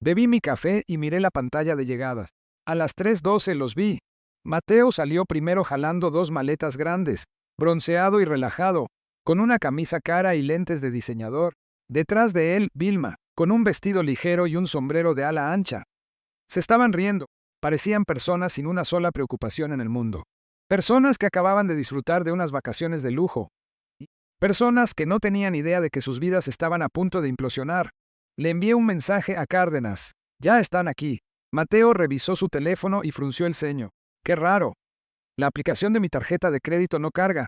S1: Bebí mi café y miré la pantalla de llegadas. A las 3:12 los vi. Mateo salió primero jalando 2 maletas grandes, bronceado y relajado, con una camisa cara y lentes de diseñador. Detrás de él, Vilma, con un vestido ligero y un sombrero de ala ancha. Se estaban riendo. Parecían personas sin una sola preocupación en el mundo. Personas que acababan de disfrutar de unas vacaciones de lujo. Personas que no tenían idea de que sus vidas estaban a punto de implosionar. Le envié un mensaje a Cárdenas. Ya están aquí. Mateo revisó su teléfono y frunció el ceño. Qué raro. La aplicación de mi tarjeta de crédito no carga.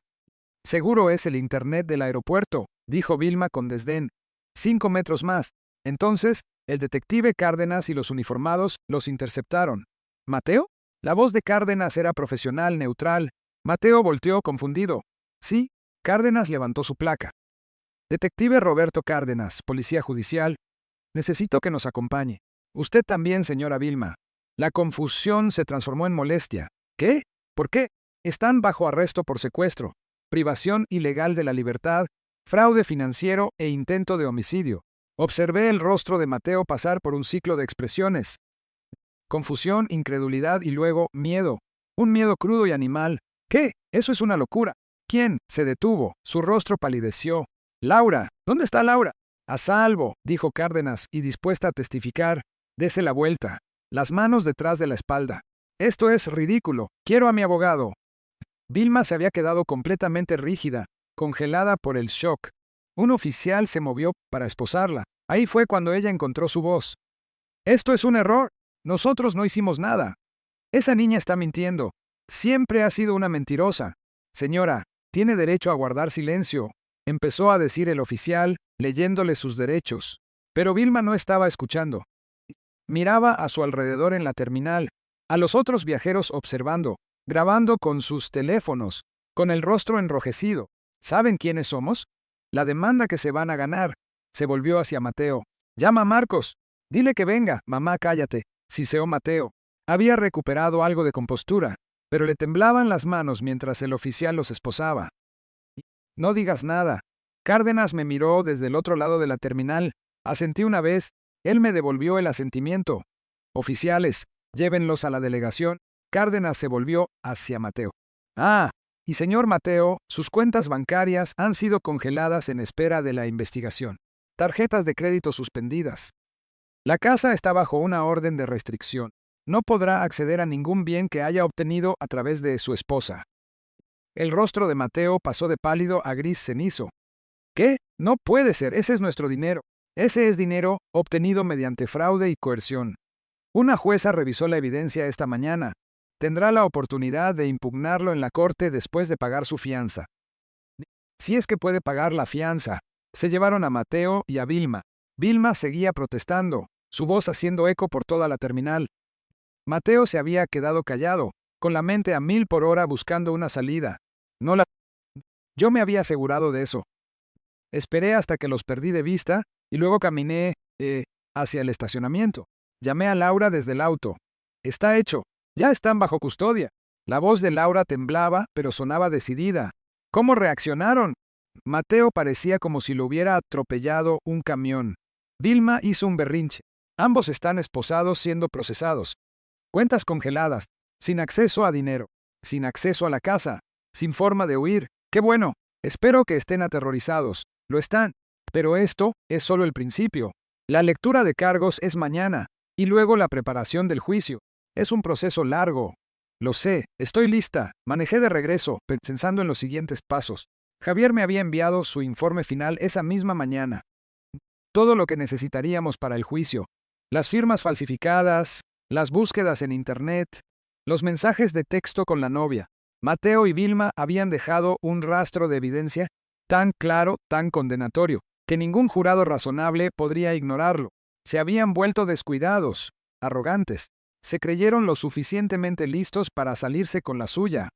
S1: Seguro es el internet del aeropuerto, dijo Vilma con desdén. 5 metros más. Entonces, el detective Cárdenas y los uniformados los interceptaron. ¿Mateo? La voz de Cárdenas era profesional, neutral. Mateo volteó confundido. Sí, Cárdenas levantó su placa. Detective Roberto Cárdenas, policía judicial. Necesito que nos acompañe. Usted también, señora Vilma. La confusión se transformó en molestia. ¿Qué? ¿Por qué? Están bajo arresto por secuestro, privación ilegal de la libertad, fraude financiero e intento de homicidio. Observé el rostro de Mateo pasar por un ciclo de expresiones. Confusión, incredulidad y luego miedo. Un miedo crudo y animal. ¿Qué? Eso es una locura. ¿Quién? Se detuvo. Su rostro palideció. Laura. ¿Dónde está Laura? A salvo, dijo Cárdenas, y dispuesta a testificar. Dese la vuelta. Las manos detrás de la espalda. Esto es ridículo. Quiero a mi abogado. Vilma se había quedado completamente rígida, congelada por el shock. Un oficial se movió para esposarla. Ahí fue cuando ella encontró su voz. Esto es un error. Nosotros no hicimos nada. Esa niña está mintiendo. Siempre ha sido una mentirosa. Señora, tiene derecho a guardar silencio, empezó a decir el oficial, leyéndole sus derechos. Pero Vilma no estaba escuchando. Miraba a su alrededor en la terminal, a los otros viajeros observando, grabando con sus teléfonos, con el rostro enrojecido. ¿Saben quiénes somos? La demanda que se van a ganar. Se volvió hacia Mateo. Llama a Marcos. Dile que venga. Mamá, cállate. Siseó Mateo. Había recuperado algo de compostura, pero le temblaban las manos mientras el oficial los esposaba. No digas nada. Cárdenas me miró desde el otro lado de la terminal. Asentí una vez. Él me devolvió el asentimiento. Oficiales, llévenlos a la delegación. Cárdenas se volvió hacia Mateo. Ah, y señor Mateo, sus cuentas bancarias han sido congeladas en espera de la investigación. Tarjetas de crédito suspendidas. La casa está bajo una orden de restricción. No podrá acceder a ningún bien que haya obtenido a través de su esposa. El rostro de Mateo pasó de pálido a gris cenizo. ¿Qué? No puede ser, ese es nuestro dinero. Ese es dinero obtenido mediante fraude y coerción. Una jueza revisó la evidencia esta mañana. Tendrá la oportunidad de impugnarlo en la corte después de pagar su fianza. Si es que puede pagar la fianza. Se llevaron a Mateo y a Vilma. Vilma seguía protestando, su voz haciendo eco por toda la terminal. Mateo se había quedado callado, con la mente a 1000 por hora buscando una salida. Yo me había asegurado de eso. Esperé hasta que los perdí de vista y luego caminé, hacia el estacionamiento. Llamé a Laura desde el auto. Está hecho. Ya están bajo custodia. La voz de Laura temblaba, pero sonaba decidida. ¿Cómo reaccionaron? Mateo parecía como si lo hubiera atropellado un camión. Vilma hizo un berrinche. Ambos están esposados siendo procesados. Cuentas congeladas, sin acceso a dinero, sin acceso a la casa, sin forma de huir. ¡Qué bueno! Espero que estén aterrorizados. Lo están. Pero esto es solo el principio. La lectura de cargos es mañana, y luego la preparación del juicio. Es un proceso largo. Lo sé, estoy lista. Manejé de regreso, pensando en los siguientes pasos. Javier me había enviado su informe final esa misma mañana. Todo lo que necesitaríamos para el juicio. Las firmas falsificadas, las búsquedas en Internet, los mensajes de texto con la novia. Mateo y Vilma habían dejado un rastro de evidencia tan claro, tan condenatorio, que ningún jurado razonable podría ignorarlo. Se habían vuelto descuidados, arrogantes. Se creyeron lo suficientemente listos para salirse con la suya.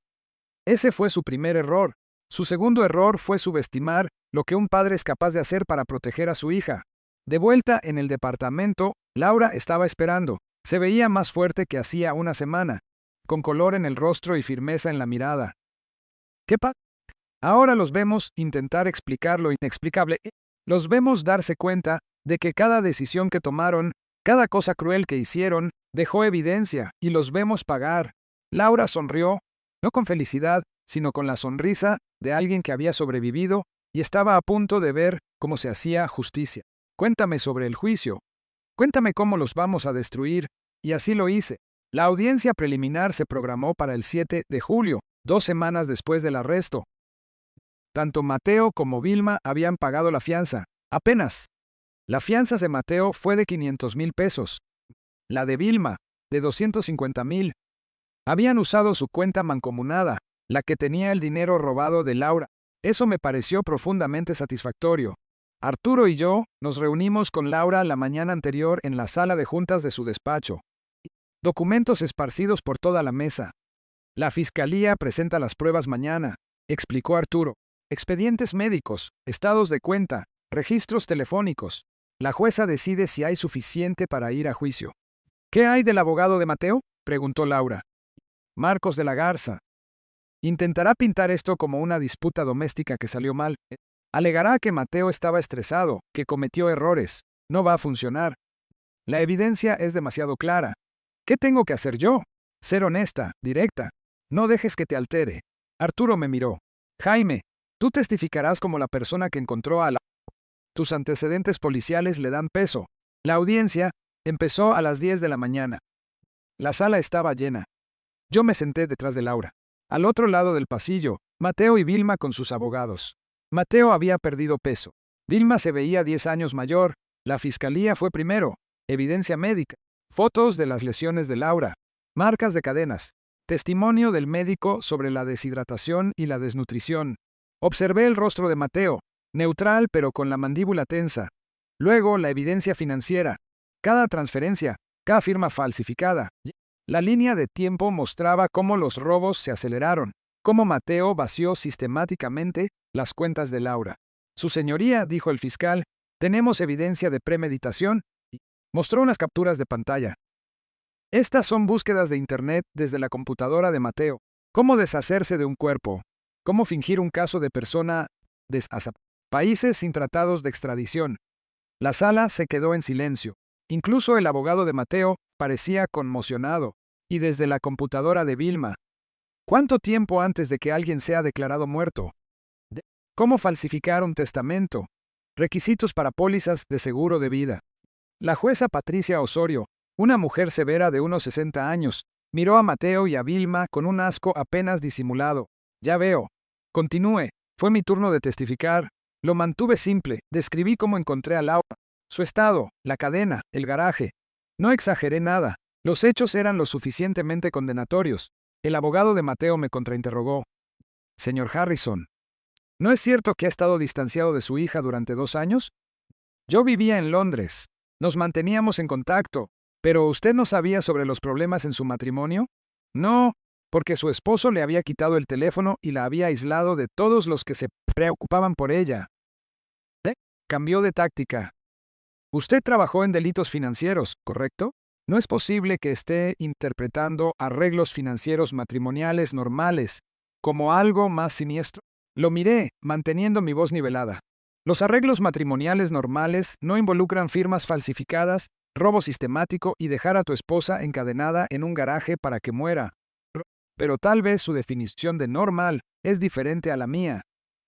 S1: Ese fue su primer error. Su segundo error fue subestimar lo que un padre es capaz de hacer para proteger a su hija. De vuelta en el departamento, Laura estaba esperando. Se veía más fuerte que hacía una semana, con color en el rostro y firmeza en la mirada. ¿Qué pasa? Ahora los vemos intentar explicar lo inexplicable. Los vemos darse cuenta de que cada decisión que tomaron, cada cosa cruel que hicieron, dejó evidencia, y los vemos pagar. Laura sonrió, no con felicidad, sino con la sonrisa de alguien que había sobrevivido y estaba a punto de ver cómo se hacía justicia. Cuéntame sobre el juicio. Cuéntame cómo los vamos a destruir. Y así lo hice. La audiencia preliminar se programó para el 7 de julio, 2 semanas después del arresto. Tanto Mateo como Vilma habían pagado la fianza. Apenas. La fianza de Mateo fue de 500,000 pesos. La de Vilma, de 250,000. Habían usado su cuenta mancomunada, la que tenía el dinero robado de Laura. Eso me pareció profundamente satisfactorio. Arturo y yo nos reunimos con Laura la mañana anterior en la sala de juntas de su despacho. Documentos esparcidos por toda la mesa. La fiscalía presenta las pruebas mañana, explicó Arturo. Expedientes médicos, estados de cuenta, registros telefónicos. La jueza decide si hay suficiente para ir a juicio. ¿Qué hay del abogado de Mateo?, preguntó Laura. Marcos de la Garza. Intentará pintar esto como una disputa doméstica que salió mal. Alegará que Mateo estaba estresado, que cometió errores. No va a funcionar. La evidencia es demasiado clara. ¿Qué tengo que hacer yo? Ser honesta, directa. No dejes que te altere. Arturo me miró. Jaime, tú testificarás como la persona que encontró a la... Tus antecedentes policiales le dan peso. La audiencia empezó a las 10 de la mañana. La sala estaba llena. Yo me senté detrás de Laura. Al otro lado del pasillo, Mateo y Vilma con sus abogados. Mateo había perdido peso. Vilma se veía 10 años mayor. La fiscalía fue primero. Evidencia médica. Fotos de las lesiones de Laura. Marcas de cadenas. Testimonio del médico sobre la deshidratación y la desnutrición. Observé el rostro de Mateo, neutral pero con la mandíbula tensa. Luego la evidencia financiera. Cada transferencia, cada firma falsificada. La línea de tiempo mostraba cómo los robos se aceleraron, cómo Mateo vació sistemáticamente las cuentas de Laura. Su señoría, dijo el fiscal, tenemos evidencia de premeditación. Mostró unas capturas de pantalla. Estas son búsquedas de Internet desde la computadora de Mateo. Cómo deshacerse de un cuerpo. Cómo fingir un caso de persona países sin tratados de extradición. La sala se quedó en silencio. Incluso el abogado de Mateo parecía conmocionado. Y desde la computadora de Vilma. ¿Cuánto tiempo antes de que alguien sea declarado muerto? ¿Cómo falsificar un testamento? Requisitos para pólizas de seguro de vida. La jueza Patricia Osorio, una mujer severa de unos 60 años, miró a Mateo y a Vilma con un asco apenas disimulado. Ya veo. Continúe. Fue mi turno de testificar. Lo mantuve simple. Describí cómo encontré a Laura. Su estado, la cadena, el garaje. No exageré nada. Los hechos eran lo suficientemente condenatorios. El abogado de Mateo me contrainterrogó. Señor Harrison, ¿no es cierto que ha estado distanciado de su hija durante 2 años? Yo vivía en Londres. Nos manteníamos en contacto. ¿Pero usted no sabía sobre los problemas en su matrimonio? No, porque su esposo le había quitado el teléfono y la había aislado de todos los que se preocupaban por ella. Cambió de táctica. Usted trabajó en delitos financieros, ¿correcto? No es posible que esté interpretando arreglos financieros matrimoniales normales como algo más siniestro. Lo miré, manteniendo mi voz nivelada. Los arreglos matrimoniales normales no involucran firmas falsificadas, robo sistemático y dejar a tu esposa encadenada en un garaje para que muera. Pero tal vez su definición de normal es diferente a la mía.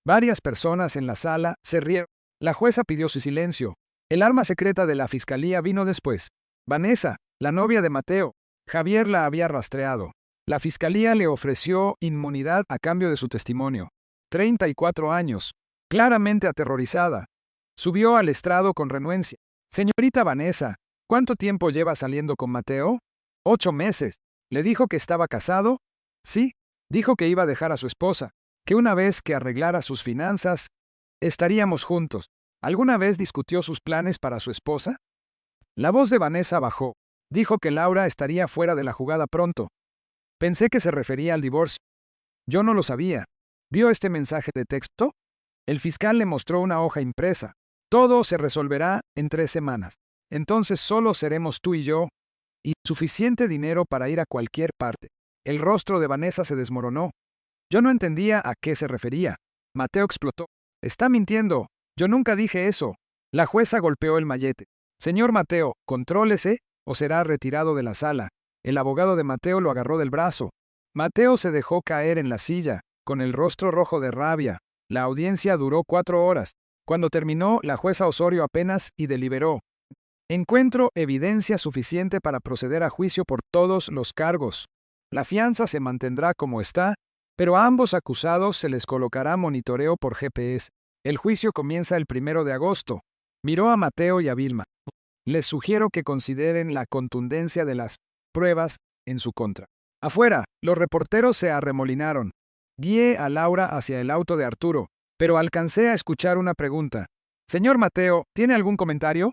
S1: Varias personas en la sala se rieron. La jueza pidió su silencio. El arma secreta de la fiscalía vino después. Vanessa, la novia de Mateo. Javier la había rastreado. La fiscalía le ofreció inmunidad a cambio de su testimonio. 34 años. Claramente aterrorizada. Subió al estrado con renuencia. Señorita Vanessa, ¿cuánto tiempo lleva saliendo con Mateo? 8 meses. ¿Le dijo que estaba casado? Sí. Dijo que iba a dejar a su esposa, que una vez que arreglara sus finanzas, estaríamos juntos. ¿Alguna vez discutió sus planes para su esposa? La voz de Vanessa bajó. Dijo que Laura estaría fuera de la jugada pronto. Pensé que se refería al divorcio. Yo no lo sabía. ¿Vio este mensaje de texto? El fiscal le mostró una hoja impresa. Todo se resolverá en 3 semanas. Entonces solo seremos tú y yo. Y suficiente dinero para ir a cualquier parte. El rostro de Vanessa se desmoronó. Yo no entendía a qué se refería. Mateo explotó. Está mintiendo. Yo nunca dije eso. La jueza golpeó el mallete. Señor Mateo, contrólese o será retirado de la sala. El abogado de Mateo lo agarró del brazo. Mateo se dejó caer en la silla, con el rostro rojo de rabia. La audiencia duró 4 horas. Cuando terminó, la jueza Osorio apenas y deliberó. Encuentro evidencia suficiente para proceder a juicio por todos los cargos. La fianza se mantendrá como está, pero a ambos acusados se les colocará monitoreo por GPS. El juicio comienza el 1 de agosto. Miró a Mateo y a Vilma. Les sugiero que consideren la contundencia de las pruebas en su contra. Afuera, los reporteros se arremolinaron. Guié a Laura hacia el auto de Arturo, pero alcancé a escuchar una pregunta. Señor Mateo, ¿tiene algún comentario?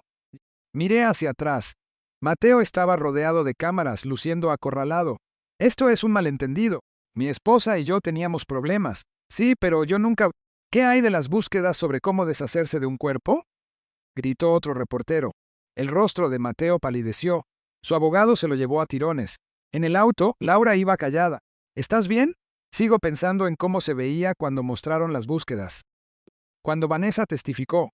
S1: Miré hacia atrás. Mateo estaba rodeado de cámaras, luciendo acorralado. Esto es un malentendido. Mi esposa y yo teníamos problemas. Sí, pero yo nunca... ¿Qué hay de las búsquedas sobre cómo deshacerse de un cuerpo? Gritó otro reportero. El rostro de Mateo palideció. Su abogado se lo llevó a tirones. En el auto, Laura iba callada. ¿Estás bien? Sigo pensando en cómo se veía cuando mostraron las búsquedas. Cuando Vanessa testificó.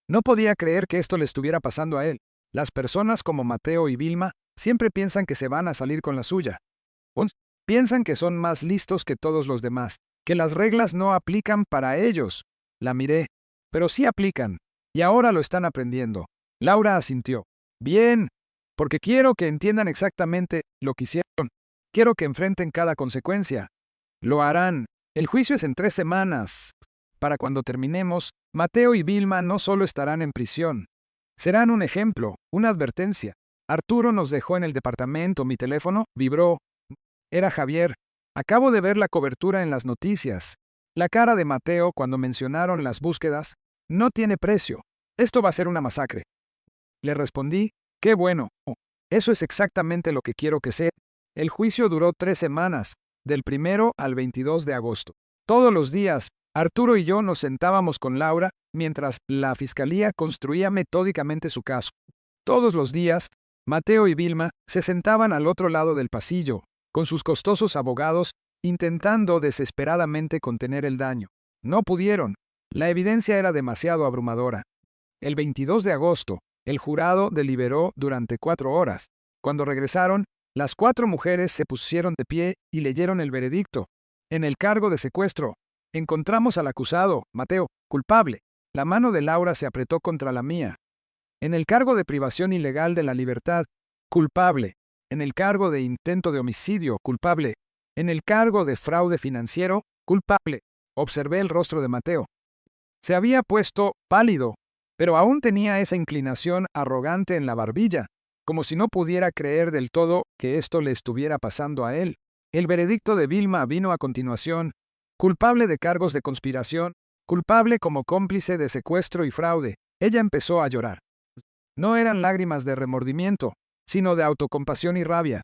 S1: No podía creer que esto le estuviera pasando a él. Las personas como Mateo y Vilma siempre piensan que se van a salir con la suya. Piensan que son más listos que todos los demás, que las reglas no aplican para ellos. La miré. Pero sí aplican. Y ahora lo están aprendiendo. Laura asintió. Bien, porque quiero que entiendan exactamente lo que hicieron. Quiero que enfrenten cada consecuencia. Lo harán. El juicio es en 3 semanas. Para cuando terminemos, Mateo y Vilma no solo estarán en prisión. Serán un ejemplo, una advertencia. Arturo nos dejó en el departamento, mi teléfono vibró. Era Javier. Acabo de ver la cobertura en las noticias. La cara de Mateo cuando mencionaron las búsquedas no tiene precio. Esto va a ser una masacre. Le respondí, qué bueno. Eso es exactamente lo que quiero que sea. El juicio duró 3 semanas, del 1 al 22 de agosto. Todos los días, Arturo y yo nos sentábamos con Laura mientras la fiscalía construía metódicamente su caso. Todos los días, Mateo y Vilma se sentaban al otro lado del pasillo, con sus costosos abogados, intentando desesperadamente contener el daño. No pudieron. La evidencia era demasiado abrumadora. El 22 de agosto, el jurado deliberó durante 4 horas. Cuando regresaron, las 4 mujeres se pusieron de pie y leyeron el veredicto. En el cargo de secuestro, encontramos al acusado, Mateo, culpable. La mano de Laura se apretó contra la mía. En el cargo de privación ilegal de la libertad, culpable. En el cargo de intento de homicidio, culpable. En el cargo de fraude financiero, culpable. Observé el rostro de Mateo. Se había puesto pálido, pero aún tenía esa inclinación arrogante en la barbilla, como si no pudiera creer del todo que esto le estuviera pasando a él. El veredicto de Vilma vino a continuación. Culpable de cargos de conspiración, culpable como cómplice de secuestro y fraude. Ella empezó a llorar. No eran lágrimas de remordimiento, sino de autocompasión y rabia.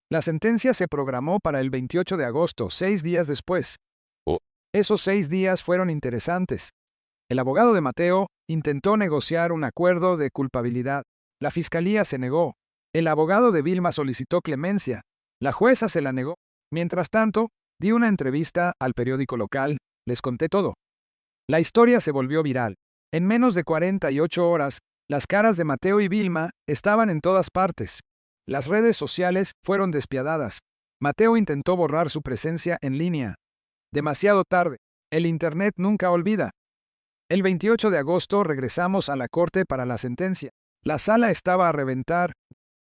S1: La sentencia se programó para el 28 de agosto, 6 días después. Esos 6 días fueron interesantes. El abogado de Mateo intentó negociar un acuerdo de culpabilidad. La fiscalía se negó. El abogado de Vilma solicitó clemencia. La jueza se la negó. Mientras tanto, di una entrevista al periódico local. Les conté todo. La historia se volvió viral. En menos de 48 horas, las caras de Mateo y Vilma estaban en todas partes. Las redes sociales fueron despiadadas. Mateo intentó borrar su presencia en línea. Demasiado tarde. El Internet nunca olvida. El 28 de agosto regresamos a la corte para la sentencia. La sala estaba a reventar.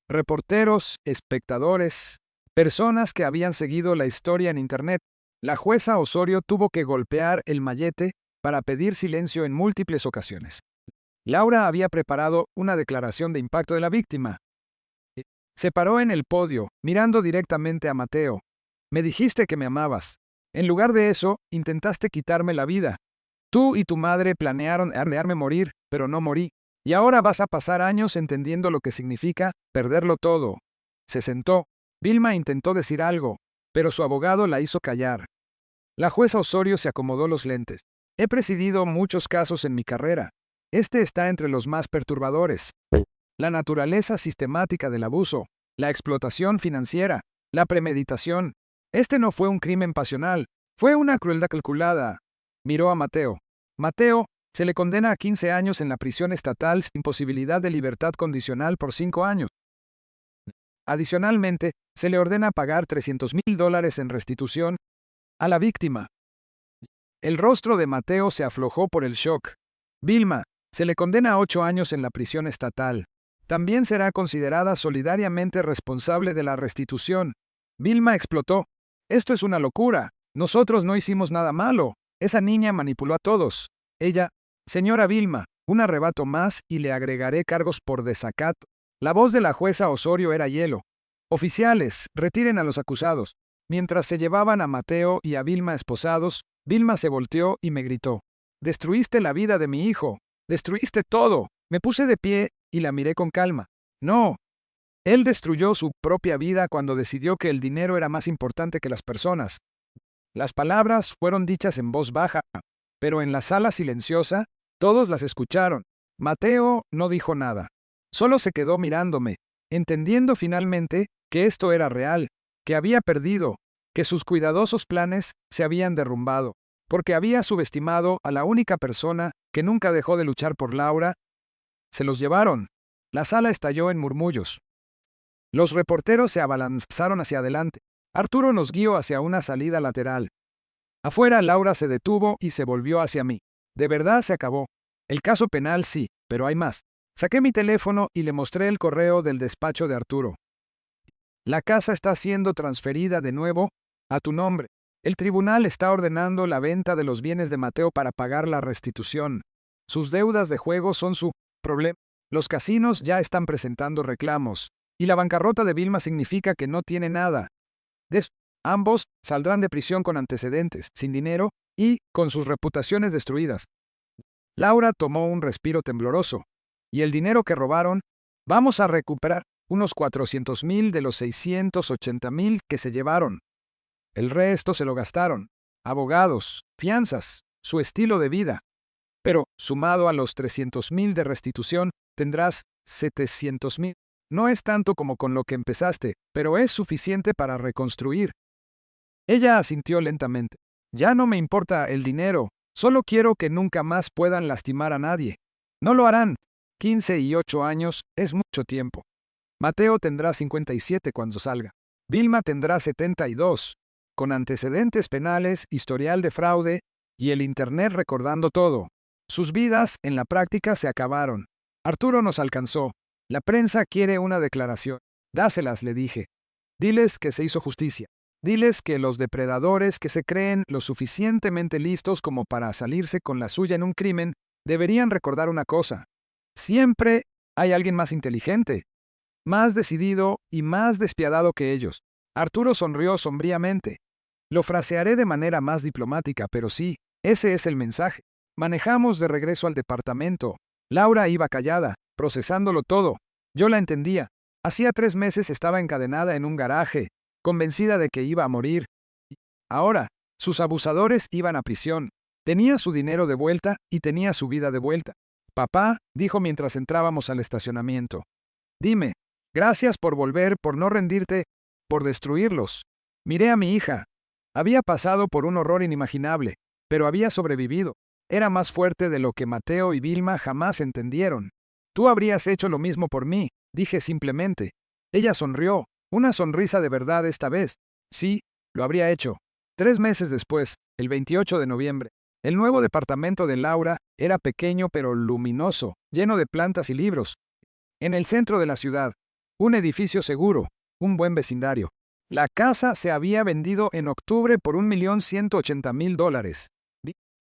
S1: Reporteros, espectadores, personas que habían seguido la historia en Internet. La jueza Osorio tuvo que golpear el mallete para pedir silencio en múltiples ocasiones. Laura había preparado una declaración de impacto de la víctima. Se paró en el podio, mirando directamente a Mateo. Me dijiste que me amabas. En lugar de eso, intentaste quitarme la vida. Tú y tu madre planearon dejarme morir, pero no morí. Y ahora vas a pasar años entendiendo lo que significa perderlo todo. Se sentó. Vilma intentó decir algo, pero su abogado la hizo callar. La jueza Osorio se acomodó los lentes. He presidido muchos casos en mi carrera. Este está entre los más perturbadores. La naturaleza sistemática del abuso, la explotación financiera, la premeditación. Este no fue un crimen pasional, fue una crueldad calculada. Miró a Mateo. Mateo, se le condena a 15 años en la prisión estatal sin posibilidad de libertad condicional por 5 años. Adicionalmente, se le ordena pagar $300,000 en restitución a la víctima. El rostro de Mateo se aflojó por el shock. Vilma, se le condena a 8 años en la prisión estatal. También será considerada solidariamente responsable de la restitución. Vilma explotó. Esto es una locura. Nosotros no hicimos nada malo. Esa niña manipuló a todos. Ella, señora Vilma, un arrebato más y le agregaré cargos por desacato. La voz de la jueza Osorio era hielo. Oficiales, retiren a los acusados. Mientras se llevaban a Mateo y a Vilma esposados, Vilma se volteó y me gritó. Destruiste la vida de mi hijo. Destruiste todo. Me puse de pie y la miré con calma. No. Él destruyó su propia vida cuando decidió que el dinero era más importante que las personas. Las palabras fueron dichas en voz baja, pero en la sala silenciosa, todos las escucharon. Mateo no dijo nada. Solo se quedó mirándome, entendiendo finalmente que esto era real, que había perdido, que sus cuidadosos planes se habían derrumbado, porque había subestimado a la única persona que nunca dejó de luchar por Laura. Se los llevaron. La sala estalló en murmullos. Los reporteros se abalanzaron hacia adelante. Arturo nos guió hacia una salida lateral. Afuera, Laura se detuvo y se volvió hacia mí. De verdad se acabó. El caso penal sí, pero hay más. Saqué mi teléfono y le mostré el correo del despacho de Arturo. La casa está siendo transferida de nuevo a tu nombre. El tribunal está ordenando la venta de los bienes de Mateo para pagar la restitución. Sus deudas de juego son su problema. Los casinos ya están presentando reclamos. Y la bancarrota de Vilma significa que no tiene nada. Ambos saldrán de prisión con antecedentes, sin dinero y con sus reputaciones destruidas. Laura tomó un respiro tembloroso. ¿Y el dinero que robaron? Vamos a recuperar unos 400,000 de los 680,000 que se llevaron. El resto se lo gastaron. Abogados, fianzas, su estilo de vida. Pero, sumado a los 300,000 de restitución, tendrás 700,000. No es tanto como con lo que empezaste, pero es suficiente para reconstruir. Ella asintió lentamente. Ya no me importa el dinero, solo quiero que nunca más puedan lastimar a nadie. No lo harán. 15 y 8 años es mucho tiempo. Mateo tendrá 57 cuando salga. Vilma tendrá 72, con antecedentes penales, historial de fraude y el Internet recordando todo. Sus vidas, en la práctica, se acabaron. Arturo nos alcanzó. La prensa quiere una declaración. Dáselas, le dije. Diles que se hizo justicia. Diles que los depredadores que se creen lo suficientemente listos como para salirse con la suya en un crimen deberían recordar una cosa. Siempre hay alguien más inteligente, más decidido y más despiadado que ellos. Arturo sonrió sombríamente. Lo frasearé de manera más diplomática, pero sí, ese es el mensaje. Manejamos de regreso al departamento. Laura iba callada, procesándolo todo. Yo la entendía. Hacía 3 meses estaba encadenada en un garaje, convencida de que iba a morir. Ahora, sus abusadores iban a prisión. Tenía su dinero de vuelta y tenía su vida de vuelta. Papá, dijo mientras entrábamos al estacionamiento. Dime, gracias por volver, por no rendirte, por destruirlos. Miré a mi hija. Había pasado por un horror inimaginable, pero había sobrevivido. Era más fuerte de lo que Mateo y Vilma jamás entendieron. Tú habrías hecho lo mismo por mí, dije simplemente. Ella sonrió, una sonrisa de verdad esta vez. Sí, lo habría hecho. 3 meses después, el 28 de noviembre, el nuevo departamento de Laura era pequeño pero luminoso, lleno de plantas y libros. En el centro de la ciudad, un edificio seguro, un buen vecindario. La casa se había vendido en octubre por $1,180,000.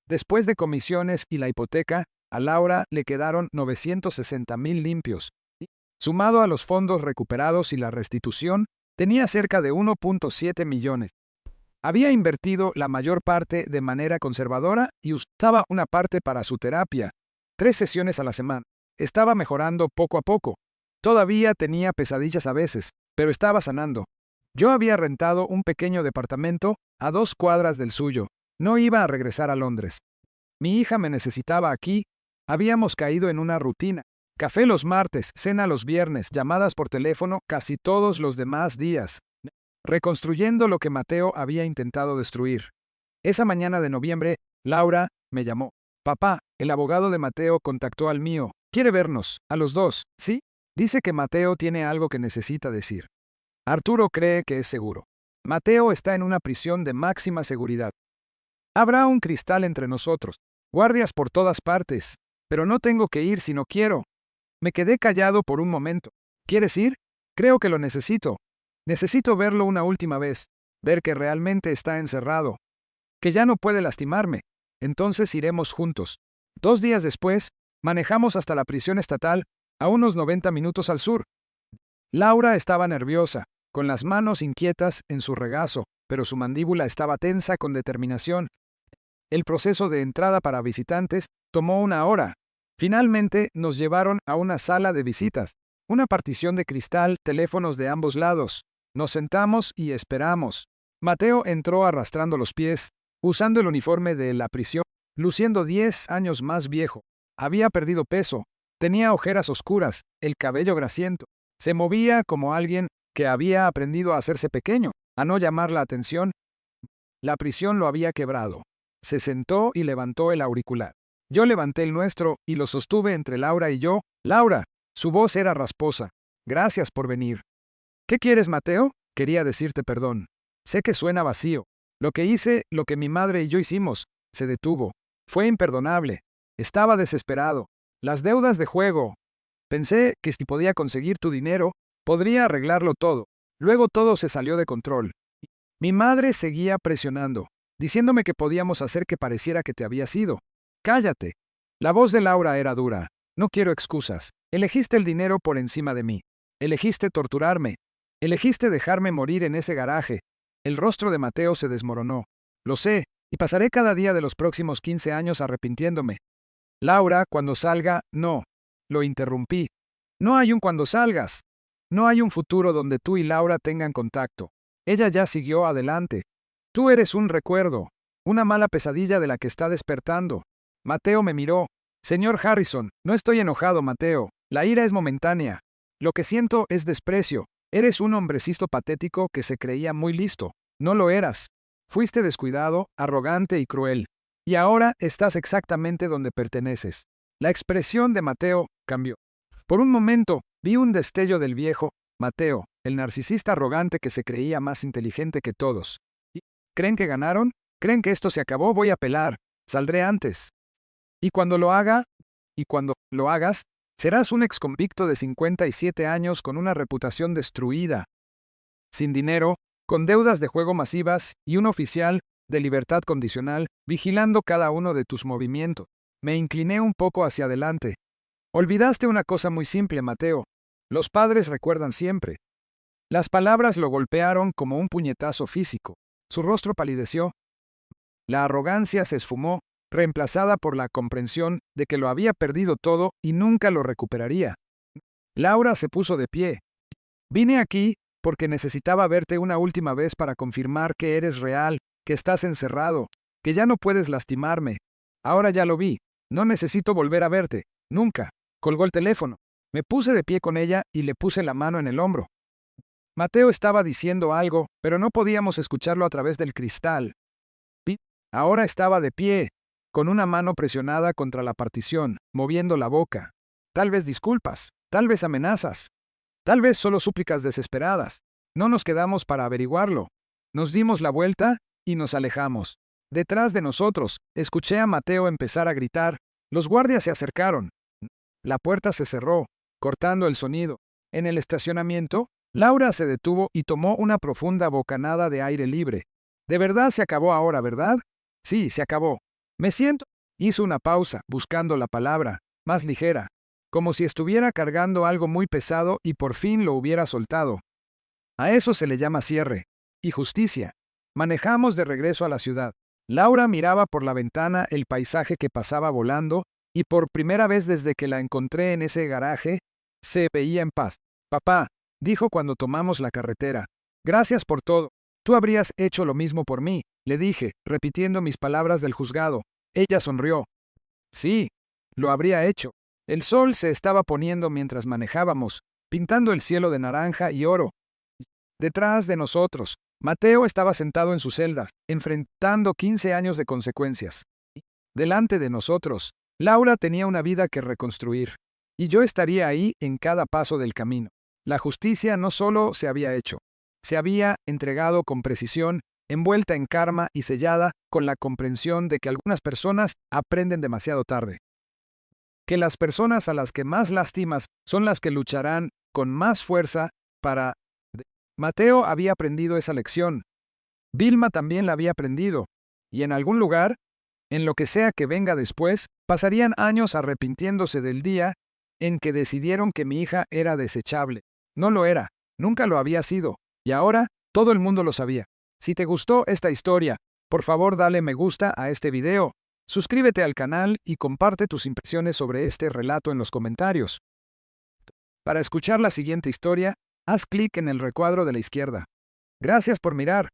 S1: Después de comisiones y la hipoteca, a Laura le quedaron 960,000 limpios. Sumado a los fondos recuperados y la restitución, tenía cerca de 1.7 millones. Había invertido la mayor parte de manera conservadora y usaba una parte para su terapia. 3 sesiones a la semana. Estaba mejorando poco a poco. Todavía tenía pesadillas a veces, pero estaba sanando. Yo había rentado un pequeño departamento a 2 cuadras del suyo. No iba a regresar a Londres. Mi hija me necesitaba aquí. Habíamos caído en una rutina. Café los martes, cena los viernes, llamadas por teléfono casi todos los demás días. Reconstruyendo lo que Mateo había intentado destruir. Esa mañana de noviembre, Laura me llamó. Papá, el abogado de Mateo contactó al mío. Quiere vernos, a los dos, ¿sí? Dice que Mateo tiene algo que necesita decir. Arturo cree que es seguro. Mateo está en una prisión de máxima seguridad. Habrá un cristal entre nosotros. Guardias por todas partes. Pero no tengo que ir si no quiero. Me quedé callado por un momento. ¿Quieres ir? Creo que lo necesito. Necesito verlo una última vez, ver que realmente está encerrado, que ya no puede lastimarme. Entonces iremos juntos. 2 días después, manejamos hasta la prisión estatal, a unos 90 minutos al sur. Laura estaba nerviosa, con las manos inquietas en su regazo, pero su mandíbula estaba tensa con determinación. El proceso de entrada para visitantes tomó 1 hora. Finalmente nos llevaron a una sala de visitas, una partición de cristal, teléfonos de ambos lados. Nos sentamos y esperamos. Mateo entró arrastrando los pies, usando el uniforme de la prisión, luciendo 10 años más viejo. Había perdido peso, tenía ojeras oscuras, el cabello grasiento. Se movía como alguien que había aprendido a hacerse pequeño, a no llamar la atención. La prisión lo había quebrado. Se sentó y levantó el auricular. Yo levanté el nuestro y lo sostuve entre Laura y yo. Laura, su voz era rasposa. Gracias por venir. ¿Qué quieres, Mateo? Quería decirte perdón. Sé que suena vacío. Lo que hice, lo que mi madre y yo hicimos, se detuvo. Fue imperdonable. Estaba desesperado. Las deudas de juego. Pensé que si podía conseguir tu dinero, podría arreglarlo todo. Luego todo se salió de control. Mi madre seguía presionando, diciéndome que podíamos hacer que pareciera que te habías ido. Cállate. La voz de Laura era dura. No quiero excusas. Elegiste el dinero por encima de mí. Elegiste torturarme. Elegiste dejarme morir en ese garaje. El rostro de Mateo se desmoronó. Lo sé, y pasaré cada día de los próximos 15 años arrepintiéndome. Laura, cuando salga, no. Lo interrumpí. No hay un cuando salgas. No hay un futuro donde tú y Laura tengan contacto. Ella ya siguió adelante. Tú eres un recuerdo, una mala pesadilla de la que está despertando. Mateo me miró. Señor Harrison, no estoy enojado, Mateo. La ira es momentánea. Lo que siento es desprecio. Eres un hombrecito patético que se creía muy listo. No lo eras. Fuiste descuidado, arrogante y cruel. Y ahora estás exactamente donde perteneces. La expresión de Mateo cambió. Por un momento, vi un destello del viejo Mateo, el narcisista arrogante que se creía más inteligente que todos. ¿Creen que ganaron? ¿Creen que esto se acabó? Voy a apelar. Saldré antes. Y cuando lo hagas, serás un exconvicto de 57 años con una reputación destruida, sin dinero, con deudas de juego masivas y un oficial de libertad condicional vigilando cada uno de tus movimientos. Me incliné un poco hacia adelante. Olvidaste una cosa muy simple, Mateo. Los padres recuerdan siempre. Las palabras lo golpearon como un puñetazo físico. Su rostro palideció. La arrogancia se esfumó, reemplazada por la comprensión de que lo había perdido todo y nunca lo recuperaría. Laura se puso de pie. Vine aquí porque necesitaba verte una última vez para confirmar que eres real, que estás encerrado, que ya no puedes lastimarme. Ahora ya lo vi. No necesito volver a verte. Nunca. Colgó el teléfono. Me puse de pie con ella y le puse la mano en el hombro. Mateo estaba diciendo algo, pero no podíamos escucharlo a través del cristal. Ahora estaba de pie, con una mano presionada contra la partición, moviendo la boca. Tal vez disculpas, tal vez amenazas, tal vez solo súplicas desesperadas. No nos quedamos para averiguarlo. Nos dimos la vuelta y nos alejamos. Detrás de nosotros, escuché a Mateo empezar a gritar. Los guardias se acercaron. La puerta se cerró, cortando el sonido. En el estacionamiento, Laura se detuvo y tomó una profunda bocanada de aire libre. De verdad se acabó ahora, ¿verdad? Sí, se acabó. Me siento. Hizo una pausa, buscando la palabra, más ligera, como si estuviera cargando algo muy pesado y por fin lo hubiera soltado. A eso se le llama cierre. Y justicia. Manejamos de regreso a la ciudad. Laura miraba por la ventana el paisaje que pasaba volando, y por primera vez desde que la encontré en ese garaje, se veía en paz. Papá, dijo cuando tomamos la carretera. Gracias por todo. Tú habrías hecho lo mismo por mí, le dije, repitiendo mis palabras del juzgado. Ella sonrió. Sí, lo habría hecho. El sol se estaba poniendo mientras manejábamos, pintando el cielo de naranja y oro. Detrás de nosotros, Mateo estaba sentado en su celda, enfrentando 15 años de consecuencias. Delante de nosotros, Laura tenía una vida que reconstruir, y yo estaría ahí en cada paso del camino. La justicia no solo se había hecho, se había entregado con precisión, envuelta en karma y sellada con la comprensión de que algunas personas aprenden demasiado tarde. que las personas a las que más lastimas son las que lucharán con más fuerza para... Mateo había aprendido esa lección. Vilma también la había aprendido. Y en algún lugar, en lo que sea que venga después, pasarían años arrepintiéndose del día en que decidieron que mi hija era desechable. No lo era, nunca lo había sido, y ahora todo el mundo lo sabía. Si te gustó esta historia, por favor dale me gusta a este video, suscríbete al canal y comparte tus impresiones sobre este relato en los comentarios. Para escuchar la siguiente historia, haz clic en el recuadro de la izquierda. Gracias por mirar.